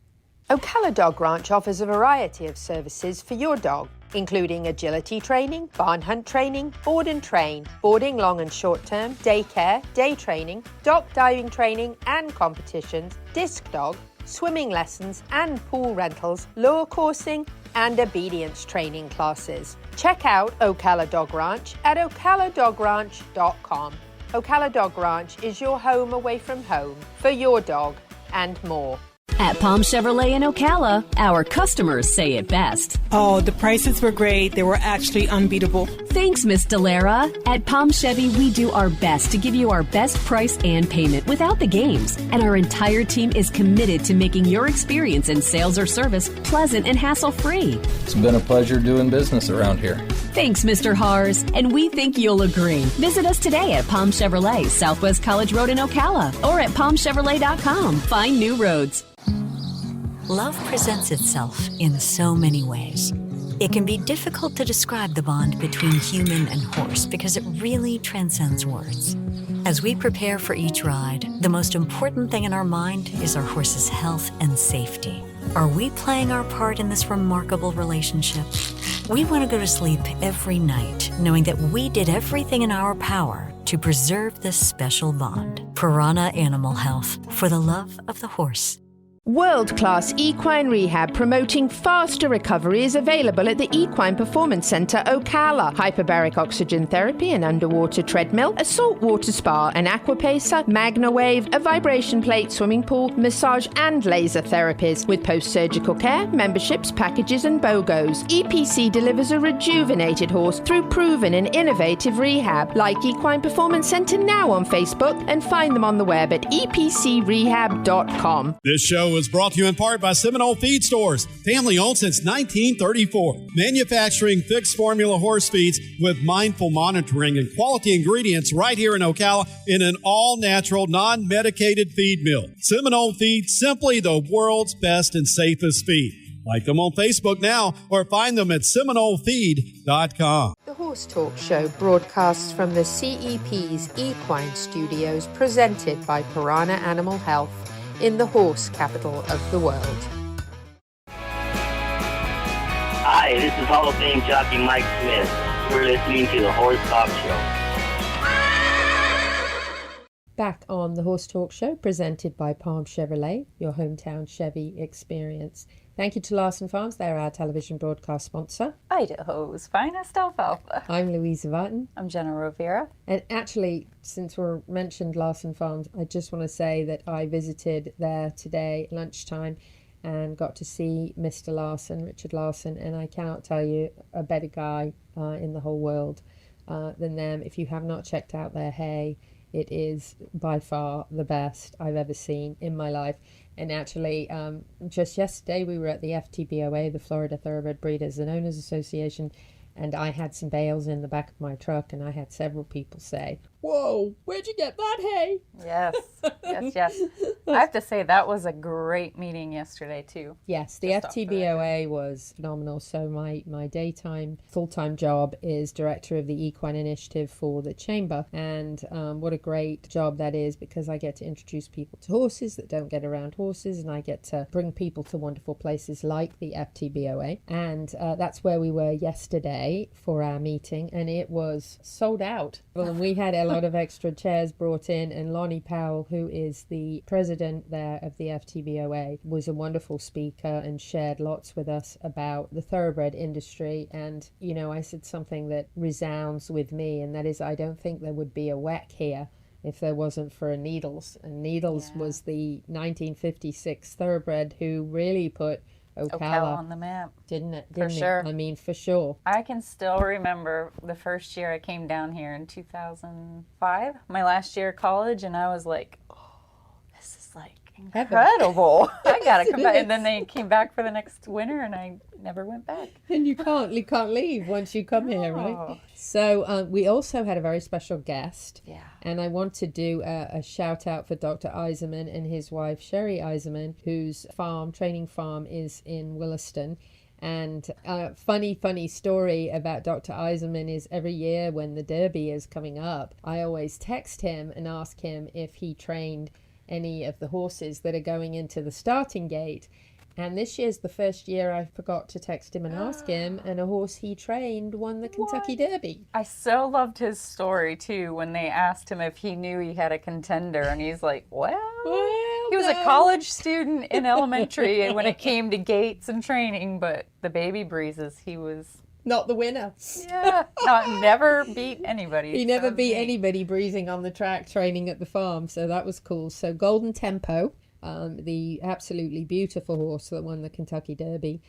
Ocala Dog Ranch offers a variety of services for your dog, including agility training, barn hunt training, board and train, boarding long and short term, daycare, day training, dock diving training and competitions, disc dog, swimming lessons and pool rentals, lure coursing, and obedience training classes. Check out Ocala Dog Ranch at ocaladogranch.com. Ocala Dog Ranch is your home away from home for your dog and more. At Palm Chevrolet in Ocala, our customers say it best. Oh, the prices were great. They were actually unbeatable. Thanks, Miss Delara. At Palm Chevy, we do our best to give you our best price and payment without the games. And our entire team is committed to making your experience in sales or service pleasant and hassle-free. It's been a pleasure doing business around here. Thanks, Mr. Hars, and we think you'll agree. Visit us today at Palm Chevrolet, Southwest College Road in Ocala, or at palmchevrolet.com. Find new roads. Love presents itself in so many ways. It can be difficult to describe the bond between human and horse because it really transcends words. As we prepare for each ride, the most important thing in our mind is our horse's health and safety. Are we playing our part in this remarkable relationship? We want to go to sleep every night knowing that we did everything in our power to preserve this special bond. Piranha Animal Health, for the love of the horse. World-class equine rehab promoting faster recovery is available at the Equine Performance Centre Ocala. Hyperbaric oxygen therapy, an underwater treadmill, a saltwater spa, an aquapacer, MagnaWave, a vibration plate, swimming pool, massage and laser therapies. With post-surgical care, memberships, packages and BOGOs, EPC delivers a rejuvenated horse through proven and innovative rehab. Like Equine Performance Centre now on Facebook and find them on the web at epcrehab.com. This show is brought to you in part by Seminole Feed Stores, family owned since 1934. Manufacturing fixed formula horse feeds with mindful monitoring and quality ingredients right here in Ocala in an all-natural, non-medicated feed mill. Seminole Feed, simply the world's best and safest feed. Like them on Facebook now or find them at seminolefeed.com. The Horse Talk Show broadcasts from the CEP's Equine Studios, presented by Piranha Animal Health in the horse capital of the world. Hi, this is Hall of Fame jockey Mike Smith. You're listening to the Horse Talk Show. Back on the Horse Talk Show, presented by Palm Chevrolet, your hometown Chevy experience. Thank you to Larson Farms. They're our television broadcast sponsor. Idaho's finest alfalfa. I'm Louisa Barton. I'm Jenna Rovira. And actually, since we're mentioned Larson Farms, I just want to say that I visited there today lunchtime and got to see Mr. Larson, Richard Larson, and I cannot tell you a better guy in the whole world than them. If you have not checked out their hay, it is by far the best I've ever seen in my life. And actually, just yesterday we were at the FTBOA, the Florida Thoroughbred Breeders and Owners Association, and I had some bales in the back of my truck, and I had several people say, whoa, where'd you get that hay? Yes, yes. I have to say that was a great meeting yesterday too. Yes, the Just off the FTBOA was phenomenal. So my daytime, full-time job is director of the Equine Initiative for the Chamber. And what a great job that is, because I get to introduce people to horses that don't get around horses, and I get to bring people to wonderful places like the FTBOA. And that's where we were yesterday for our meeting, and it was sold out. Well, and we had a lot of extra chairs brought in, and Lonnie Powell, who is the president there of the FTBOA, was a wonderful speaker and shared lots with us about the thoroughbred industry. And, you know, I said something that resounds with me, and that is, I don't think there would be a WEC here if there wasn't for a Needles. And Needles was the 1956 thoroughbred who really put Ocala on the map. Didn't it? For Didn't sure. it? I mean, for sure. I can still remember the first year I came down here in 2005, my last year of college, and I was like, oh, this is like incredible. I gotta come back. And then they came back for the next winter, and I never went back. And you can't leave once you come here, right? So we also had a very special guest. Yeah. And I want to do a shout out for Dr. Eiserman and his wife, Sherry Eiserman, whose training farm is in Williston. And a funny story about Dr. Eiserman is every year when the Derby is coming up, I always text him and ask him if he trained any of the horses that are going into the starting gate. And this year's the first year I forgot to text him and ask him, and a horse he trained won the Kentucky Derby. I so loved his story too when they asked him if he knew he had a contender, and he's like, well he was a college student in elementary when it came to gates and training, but the Baby Breezes, he was not the winner. Yeah, never beat anybody. He never beat anybody breezing on the track training at the farm, so that was cool. So Golden Tempo, the absolutely beautiful horse that won the Kentucky Derby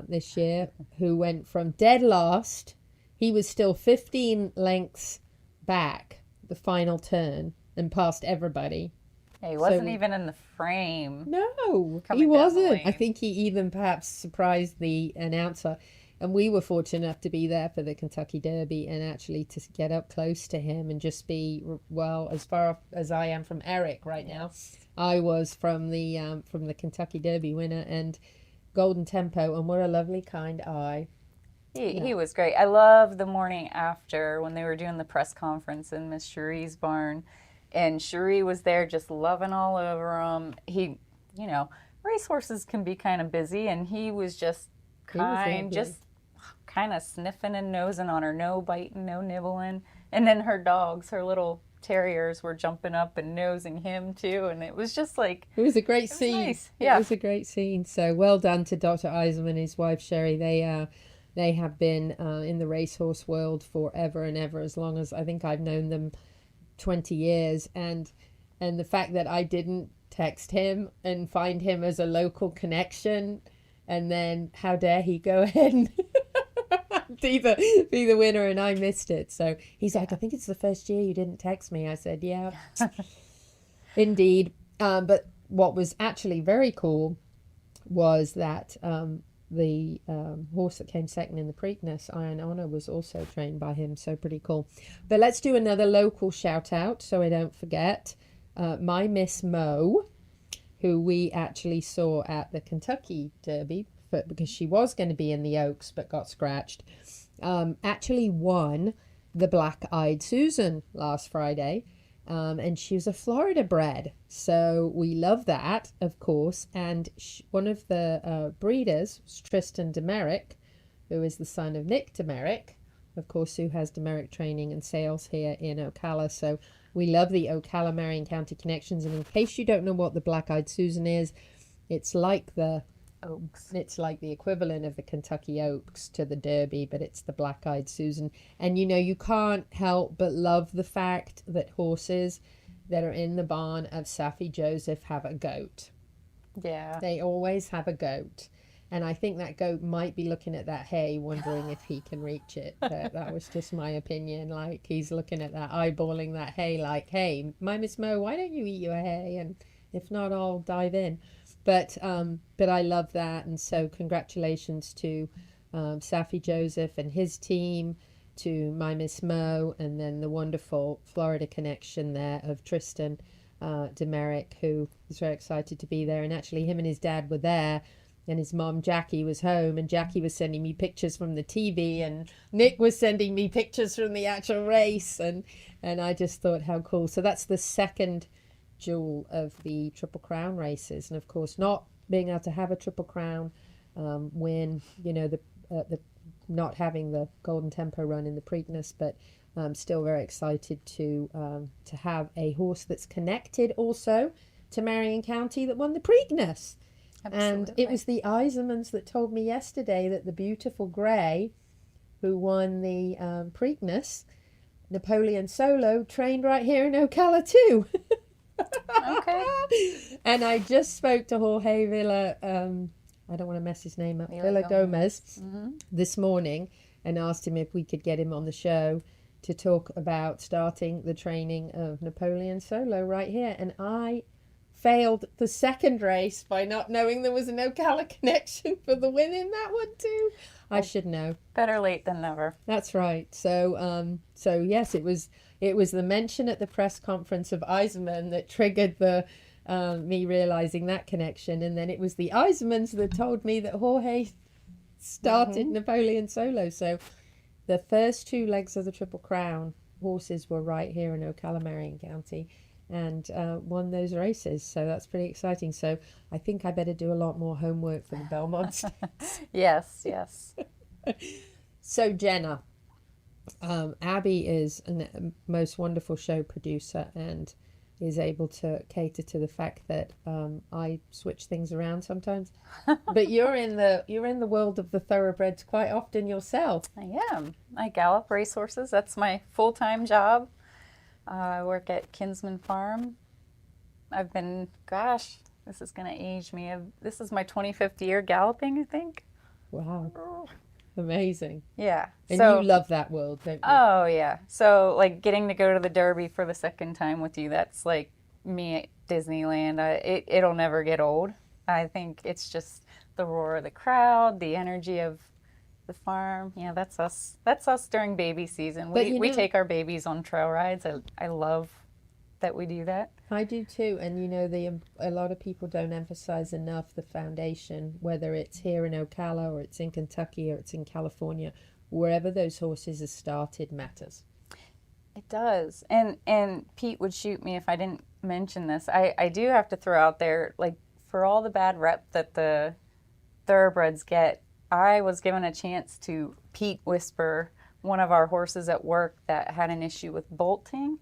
this year, who went from dead last. He was still 15 lengths back the final turn and passed everybody. Yeah, he wasn't even in the frame. No, he wasn't. I think he even perhaps surprised the announcer. And we were fortunate enough to be there for the Kentucky Derby and actually to get up close to him and just be, well, as far as I am from Eric right now, I was from the Kentucky Derby winner and Golden Tempo, and what a lovely kind eye. He was great. I love the morning after when they were doing the press conference in Miss Cherie's barn, and Cherie was there just loving all over him. He, you know, racehorses can be kind of busy, and he was just kind of sniffing and nosing on her, no biting, no nibbling. And then her dogs, her little terriers, were jumping up and nosing him too, and it was just like, it was a great scene. Nice. Yeah, it was a great scene. So well done to Dr. Eiserman and his wife Sherry. They have been in the racehorse world forever and ever, as long as I think I've known them, 20 years. And the fact that I didn't text him and find him as a local connection, and then how dare he go ahead and be the winner, and I missed it. So he's like, I think it's the first year you didn't text me. I said, yeah, indeed. But what was actually very cool was that the horse that came second in the Preakness, Iron Honor, was also trained by him. So pretty cool. But let's do another local shout out so I don't forget. My Miss Mo, who we actually saw at the Kentucky Derby, because she was going to be in the Oaks but got scratched, actually won the Black-Eyed Susan last Friday, and she was a Florida bred, so we love that, of course. And one of the breeders was Tristan Demerick, who is the son of Nick Demerick, of course, who has Demerick Training and Sales here in Ocala. So we love the Ocala Marion County connections. And in case you don't know what the Black-Eyed Susan is, it's like the Oaks. It's like the equivalent of the Kentucky Oaks to the Derby, but it's the Black-Eyed Susan. And you know, you can't help but love the fact that horses that are in the barn of Saffie Joseph have a goat. Yeah. They always have a goat. And I think that goat might be looking at that hay, wondering if he can reach it. But that was just my opinion. Like, he's looking at that, eyeballing that hay like, hey, my Miss Mo, why don't you eat your hay? And if not, I'll dive in. But I love that. And so congratulations to Saffie Joseph and his team. to My Miss Mo, and then the wonderful Florida connection there of Tristan Demerick, who was very excited to be there. And actually him and his dad were there, and his mom Jackie was home, and Jackie was sending me pictures from the TV, and Nick was sending me pictures from the actual race, and I just thought how cool. So that's the second jewel of the Triple Crown races. And of course, not being able to have a Triple Crown win, the not having the Golden Tempo run in the Preakness, but still very excited to have a horse that's connected also to Marion County that won the Preakness. Absolutely. And it was the Eisermans that told me yesterday that the beautiful Grey, who won the Preakness, Napoleon Solo, trained right here in Ocala too. Okay. And I just spoke to Jorge Villa, I don't want to mess his name up, Villa Gomez, this morning, and asked him if we could get him on the show to talk about starting the training of Napoleon Solo right here. And I failed the second race by not knowing there was an Ocala connection for the win in that one too. I should know. Better late than never. That's right. So yes, it was the mention at the press conference of Eiserman that triggered the me realizing that connection, and then it was the Eisermans that told me that Jorge started Napoleon Solo. So the first two legs of the Triple Crown horses were right here in Ocala, Marion County, and won those races. So that's pretty exciting. So I think I better do a lot more homework for the Belmont Stakes. Yes. So Jenna, Abby is a most wonderful show producer and is able to cater to the fact that I switch things around sometimes. But you're in the world of the thoroughbreds quite often yourself. I am. I gallop racehorses. That's my full-time job. I work at Kinsman Farm. I've been, this is going to age me. This is my 25th year galloping, I think. Wow. Amazing. Yeah. And you love that world, don't you? Oh, yeah. So, like, getting to go to the Derby for the second time with you, that's like me at Disneyland. It'll never get old. I think it's just the roar of the crowd, the energy of the farm. Yeah, that's us. That's us during baby season. We take our babies on trail rides. I love that we do that. I do too. And a lot of people don't emphasize enough the foundation, whether it's here in Ocala or it's in Kentucky or it's in California, wherever those horses are started matters. It does. And Pete would shoot me if I didn't mention this. I do have to throw out there, like, for all the bad rep that the thoroughbreds get, I was given a chance to Pete whisper one of our horses at work that had an issue with bolting.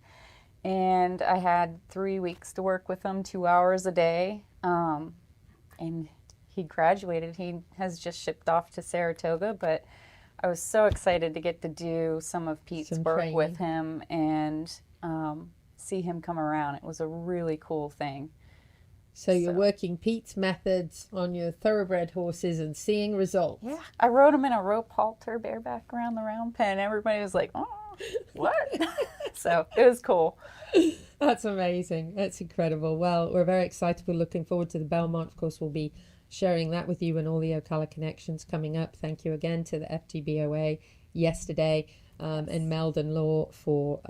And I had 3 weeks to work with him, 2 hours a day. And he graduated. He has just shipped off to Saratoga, but I was so excited to get to do some of Pete's work with him and see him come around. It was a really cool thing. So you're working Pete's methods on your thoroughbred horses and seeing results. Yeah. I rode him in a rope halter bareback around the round pen. Everybody was like, oh, what? So it was cool. That's amazing. That's incredible. Well, we're very excited. We're looking forward to the Belmont. Of course, we'll be sharing that with you and all the Ocala connections coming up. Thank you again to the FTBOA yesterday and Meldon Law for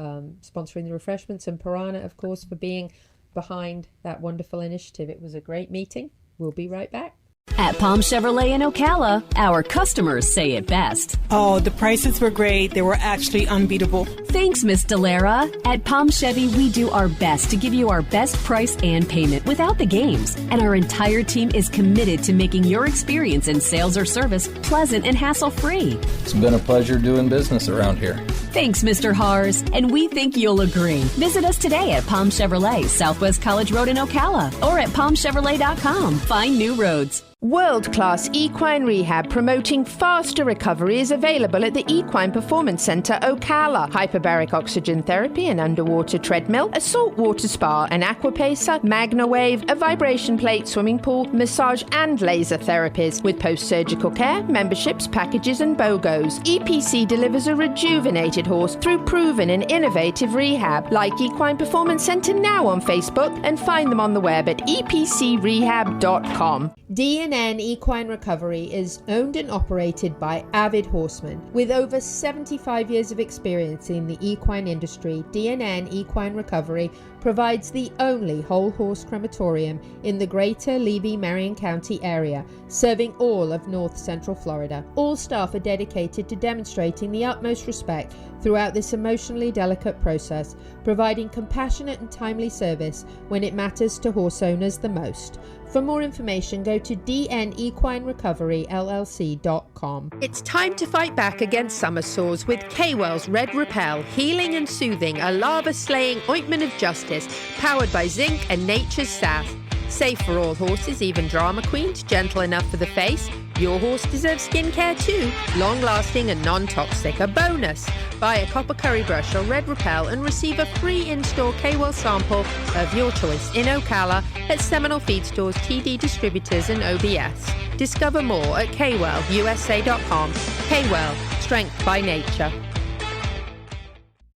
sponsoring the refreshments, and Piranha, of course, for being behind that wonderful initiative. It was a great meeting. We'll be right back. At Palm Chevrolet in Ocala, our customers say it best. Oh, the prices were great. They were actually unbeatable. Thanks, Miss Delera. At Palm Chevy, we do our best to give you our best price and payment without the games. And our entire team is committed to making your experience in sales or service pleasant and hassle-free. It's been a pleasure doing business around here. Thanks, Mr. Hars, and we think you'll agree. Visit us today at Palm Chevrolet, Southwest College Road in Ocala, or at palmchevrolet.com. Find new roads. World-class equine rehab promoting faster recovery is available at the Equine Performance Centre, Ocala. Hyperbaric oxygen therapy, an underwater treadmill, a saltwater spa, an aquapacer, MagnaWave, a vibration plate, swimming pool, massage and laser therapies. With post-surgical care, memberships, packages and BOGOs, EPC delivers a rejuvenated horse through proven and innovative rehab. Like Equine Performance Centre now on Facebook and find them on the web at epcrehab.com. DNA DNN Equine Recovery is owned and operated by avid horsemen. With over 75 years of experience in the equine industry, DNN Equine Recovery provides the only whole horse crematorium in the greater Levy-Marion County area, serving all of north central Florida. All staff are dedicated to demonstrating the utmost respect throughout this emotionally delicate process, providing compassionate and timely service when it matters to horse owners the most. For more information, go to dnequinerecoveryllc.com. It's time to fight back against summer sores with K-Well's Red Repel, healing and soothing, a lava-slaying ointment of justice, powered by zinc and nature's sass. Safe for all horses, even drama queens, gentle enough for the face. Your horse deserves skincare too, long-lasting and non-toxic. A bonus, buy a copper curry brush or Red Repel and receive a free in-store K-Well sample of your choice in Ocala at Seminole Feed Stores, TD Distributors and OBS. Discover more at kwellusa.com. K-Well, strength by nature.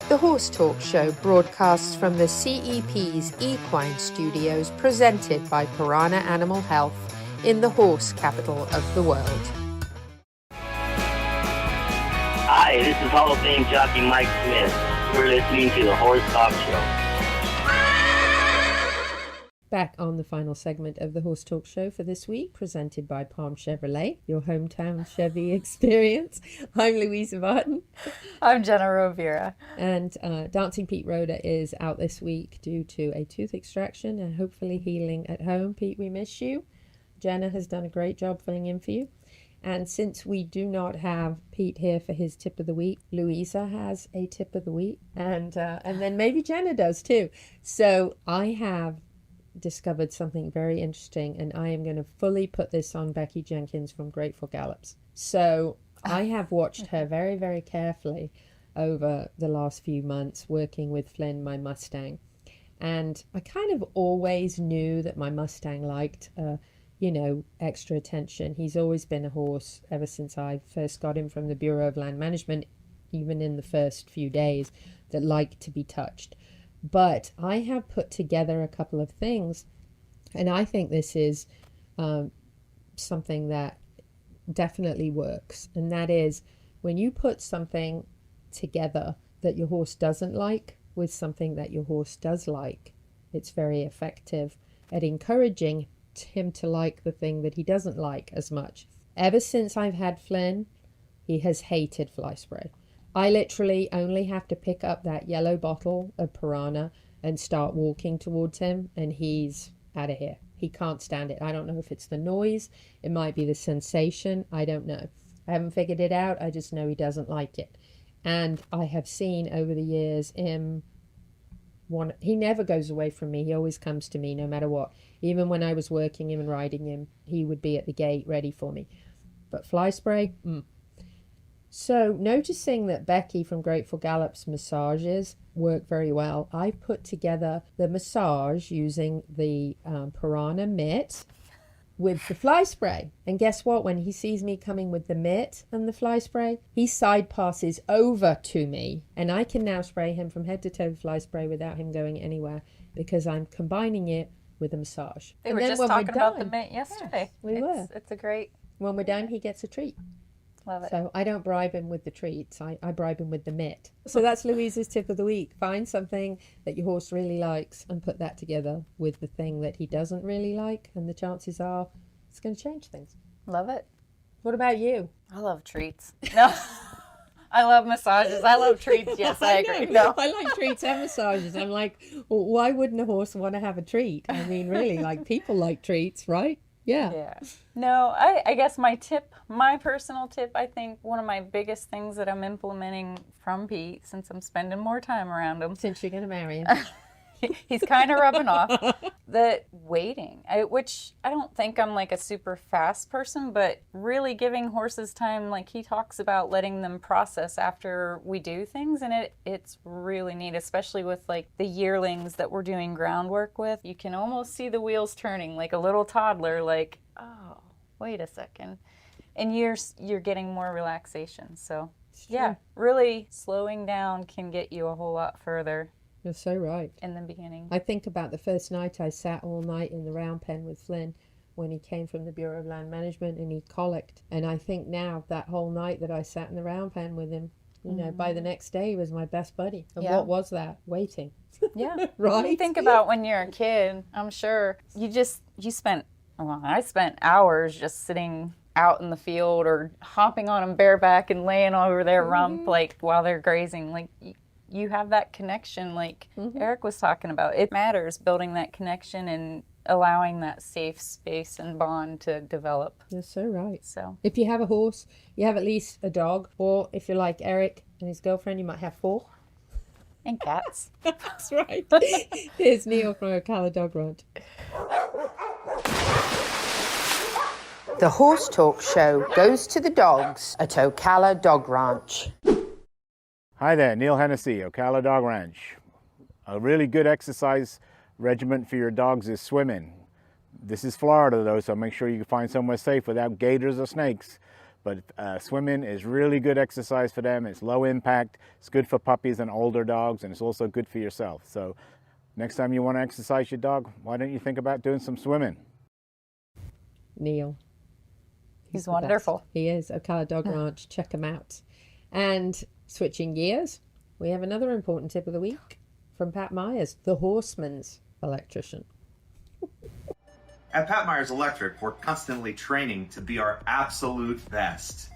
The Horse Talk Show broadcasts from the CEP's Equine Studios, presented by Piranha Animal Health in the horse capital of the world. Hi, this is Hall of Fame jockey Mike Smith. We're listening to the Horse Talk Show. Back on the final segment of the Horse Talk Show for this week, presented by Palm Chevrolet, your hometown Chevy experience. I'm Louisa Barton. I'm Jenna Rovira. And Dancin Pete Rodda is out this week due to a tooth extraction and hopefully healing at home. Pete, we miss you. Jenna has done a great job filling in for you. And since we do not have Pete here for his tip of the week, Louisa has a tip of the week. And then maybe Jenna does too. So I have discovered something very interesting, and I am going to fully put this on Becky Jenkins from Grateful Gallops. So I have watched her very, very carefully over the last few months working with Flynn, my mustang. And I kind of always knew that my mustang liked extra attention. He's always been a horse ever since I first got him from the Bureau of Land Management, even in the first few days, that liked to be touched. But I have put together a couple of things, and I think this is something that definitely works. And that is, when you put something together that your horse doesn't like with something that your horse does like, it's very effective at encouraging him to like the thing that he doesn't like as much. Ever since I've had Flynn, he has hated fly spray. I literally only have to pick up that yellow bottle of Piranha and start walking towards him, and he's out of here. He can't stand it. I don't know if it's the noise. It might be the sensation. I don't know. I haven't figured it out. I just know he doesn't like it. And I have seen over the years he never goes away from me. He always comes to me no matter what. Even when I was working him and riding him, he would be at the gate ready for me. But fly spray, So noticing that Becky from Grateful Gallops massages work very well, I put together the massage using the Piranha mitt with the fly spray. And guess what? When he sees me coming with the mitt and the fly spray, he side passes over to me, and I can now spray him from head to toe with fly spray without him going anywhere, because I'm combining it with a massage. They And were then just when talking we're about the done- mint yesterday. Yes, It's a great... When we're done, he gets a treat. Love it. So I don't bribe him with the treats. I bribe him with the mitt. So that's Louisa's tip of the week. Find something that your horse really likes and put that together with the thing that he doesn't really like, and the chances are it's going to change things. Love it. What about you? I love treats. No. I love massages. I love treats. Yes, I agree. No, I like treats and massages. I'm like, well, why wouldn't a horse want to have a treat? I mean, really, like, people like treats, right? Yeah. No, I guess my personal tip, I think one of my biggest things that I'm implementing from Pete, since I'm spending more time around him. Since you're going to marry him. He's kind of rubbing off. The waiting, which I don't think I'm like a super fast person, but really giving horses time, like he talks about letting them process after we do things, and it's really neat, especially with like the yearlings that we're doing groundwork with. You can almost see the wheels turning, like a little toddler, like, oh, wait a second. And you're getting more relaxation. So yeah, really slowing down can get you a whole lot further. You're so right. In the beginning. I think about the first night I sat all night in the round pen with Flynn when he came from the Bureau of Land Management, and he colicked. And I think now that whole night that I sat in the round pen with him, you know, by the next day he was my best buddy. And what was that? Waiting. Yeah. Right? You think about when you're a kid, I'm sure I spent hours just sitting out in the field or hopping on them bareback and laying over their rump, like while they're grazing. Like you have that connection, like Eric was talking about. It matters, building that connection and allowing that safe space and bond to develop. You're so right. So if you have a horse, you have at least a dog, or if you're like Eric and his girlfriend, you might have 4. And cats. That's right. Here's Neil from Ocala Dog Ranch. The Horse Talk Show goes to the dogs at Ocala Dog Ranch. Hi there, Neil Hennessy, Ocala Dog Ranch. A really good exercise regimen for your dogs is swimming. This is Florida though, so make sure you find somewhere safe without gators or snakes. But swimming is really good exercise for them. It's low impact, it's good for puppies and older dogs, and it's also good for yourself. So next time you want to exercise your dog, why don't you think about doing some swimming? Neil. He's wonderful. He is. Ocala Dog Ranch. Check him out. And switching gears, we have another important tip of the week from Pat Myers, the horseman's electrician. At Pat Myers Electric, we're constantly training to be our absolute best.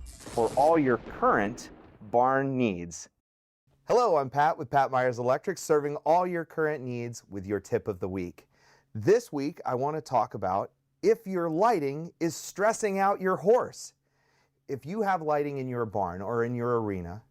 For all your current barn needs. Hello, I'm Pat with Pat Myers Electric, serving all your current needs with your tip of the week. This week, I want to talk about if your lighting is stressing out your horse. If you have lighting in your barn or in your arena,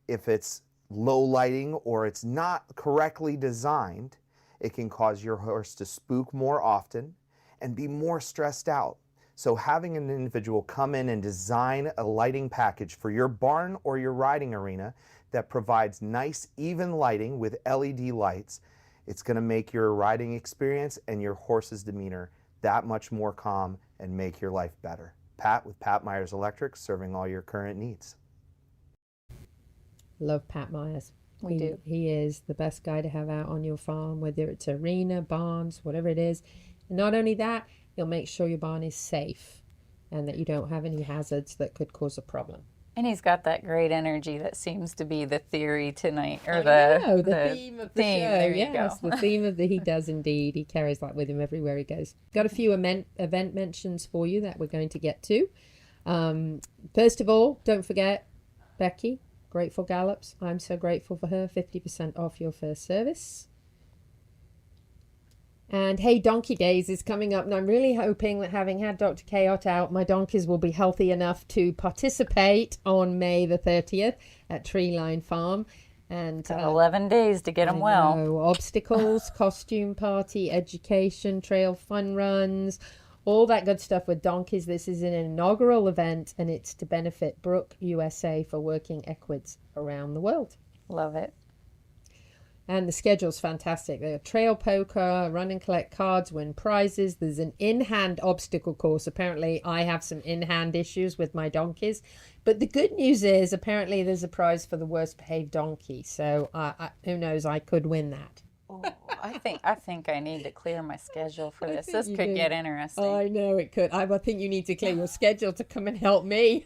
if it's low lighting or it's not correctly designed, it can cause your horse to spook more often and be more stressed out. So having an individual come in and design a lighting package for your barn or your riding arena that provides nice, even lighting with LED lights, it's going to make your riding experience and your horse's demeanor that much more calm and make your life better. Pat with Pat Myers Electric, serving all your current needs. Love Pat Myers. We do. He is the best guy to have out on your farm, whether it's arena, barns, whatever it is. And not only that, he'll make sure your barn is safe and that you don't have any hazards that could cause a problem. And he's got that great energy that seems to be the theory tonight, or the theme of the show. There you Yes, go. the theme of he does indeed. He carries that with him everywhere he goes. Got a few event mentions for you that we're going to get to. First of all, don't forget Becky, Grateful Gallops. I'm so grateful for her. 50% off your first service. And Hey Donkey Days is coming up, and I'm really hoping that, having had Dr. Cayot out, my donkeys will be healthy enough to participate on May the 30th at Treeline Farm. And Got 11 days to get them well. Obstacles, costume party, education, trail fun runs, all that good stuff with donkeys. This is an inaugural event, and it's to benefit Brook USA for working equids around the world. Love it. And the schedule's fantastic. They have trail poker, run and collect cards, win prizes. There's an in-hand obstacle course. Apparently, I have some in-hand issues with my donkeys. But the good news is, apparently, there's a prize for the worst behaved donkey. So who knows, I could win that. Oh, I think I need to clear my schedule for this. This could get interesting. I know it could. I think you need to clear your schedule to come and help me.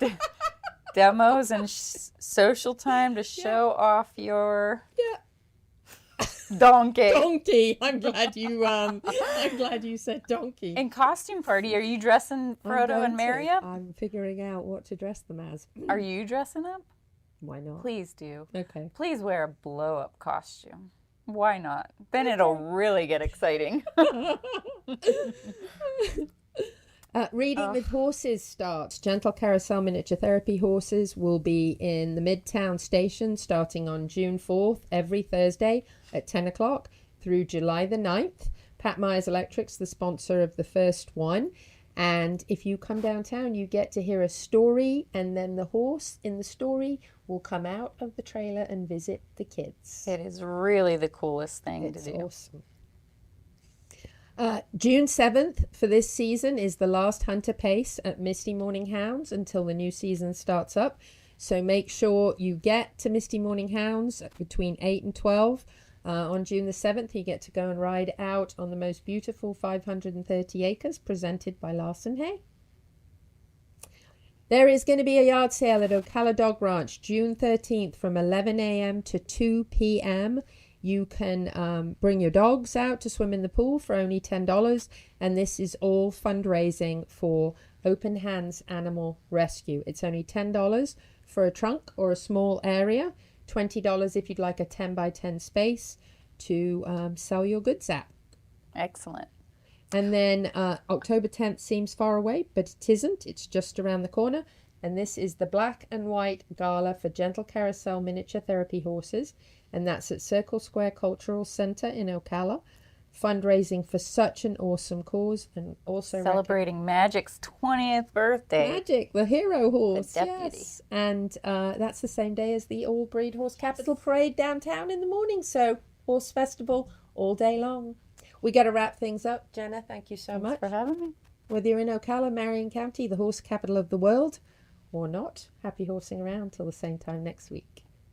Demos and social time to show off your... Donkey. I'm glad you said donkey. In costume party, are you dressing Frodo and Mary up? I'm figuring out what to dress them as. Are you dressing up? Why not? Please do. Okay. Please wear a blow-up costume. Why not? Then it'll really get exciting. Reading with Horses starts. Gentle Carousel Miniature Therapy horses will be in the Midtown Station starting on June 4th, every Thursday at 10 o'clock through July the 9th. Pat Myers Electric's the sponsor of the first one. And if you come downtown, you get to hear a story, and then the horse in the story will come out of the trailer and visit the kids. It is really the coolest thing to do. It's awesome. June 7th for this season is the last hunter pace at Misty Morning Hounds until the new season starts up. So make sure you get to Misty Morning Hounds between 8 and 12. On June the 7th, you get to go and ride out on the most beautiful 530 acres presented by Larson Hay. There is going to be a yard sale at Ocala Dog Ranch, June 13th from 11 a.m. to 2 p.m. You can bring your dogs out to swim in the pool for only $10. And this is all fundraising for Open Hands Animal Rescue. It's only $10 for a trunk or a small area. $20 if you'd like a 10 by 10 space to sell your goods at. Excellent. And then October 10th seems far away, but it isn't. It's just around the corner. And this is the Black and White Gala for Gentle Carousel Miniature Therapy Horses. And that's at Circle Square Cultural Center in Ocala. Fundraising for such an awesome cause, and also celebrating Magic's 20th birthday. Magic, the hero horse, the deputy. yes. And that's the same day as the All Breed Horse Capital Parade downtown in the morning. So horse festival all day long. We got to wrap things up. Jenna, thank you so much for having me. Whether you're in Ocala, Marion County, the horse capital of the world, or not, happy horsing around till the same time next week.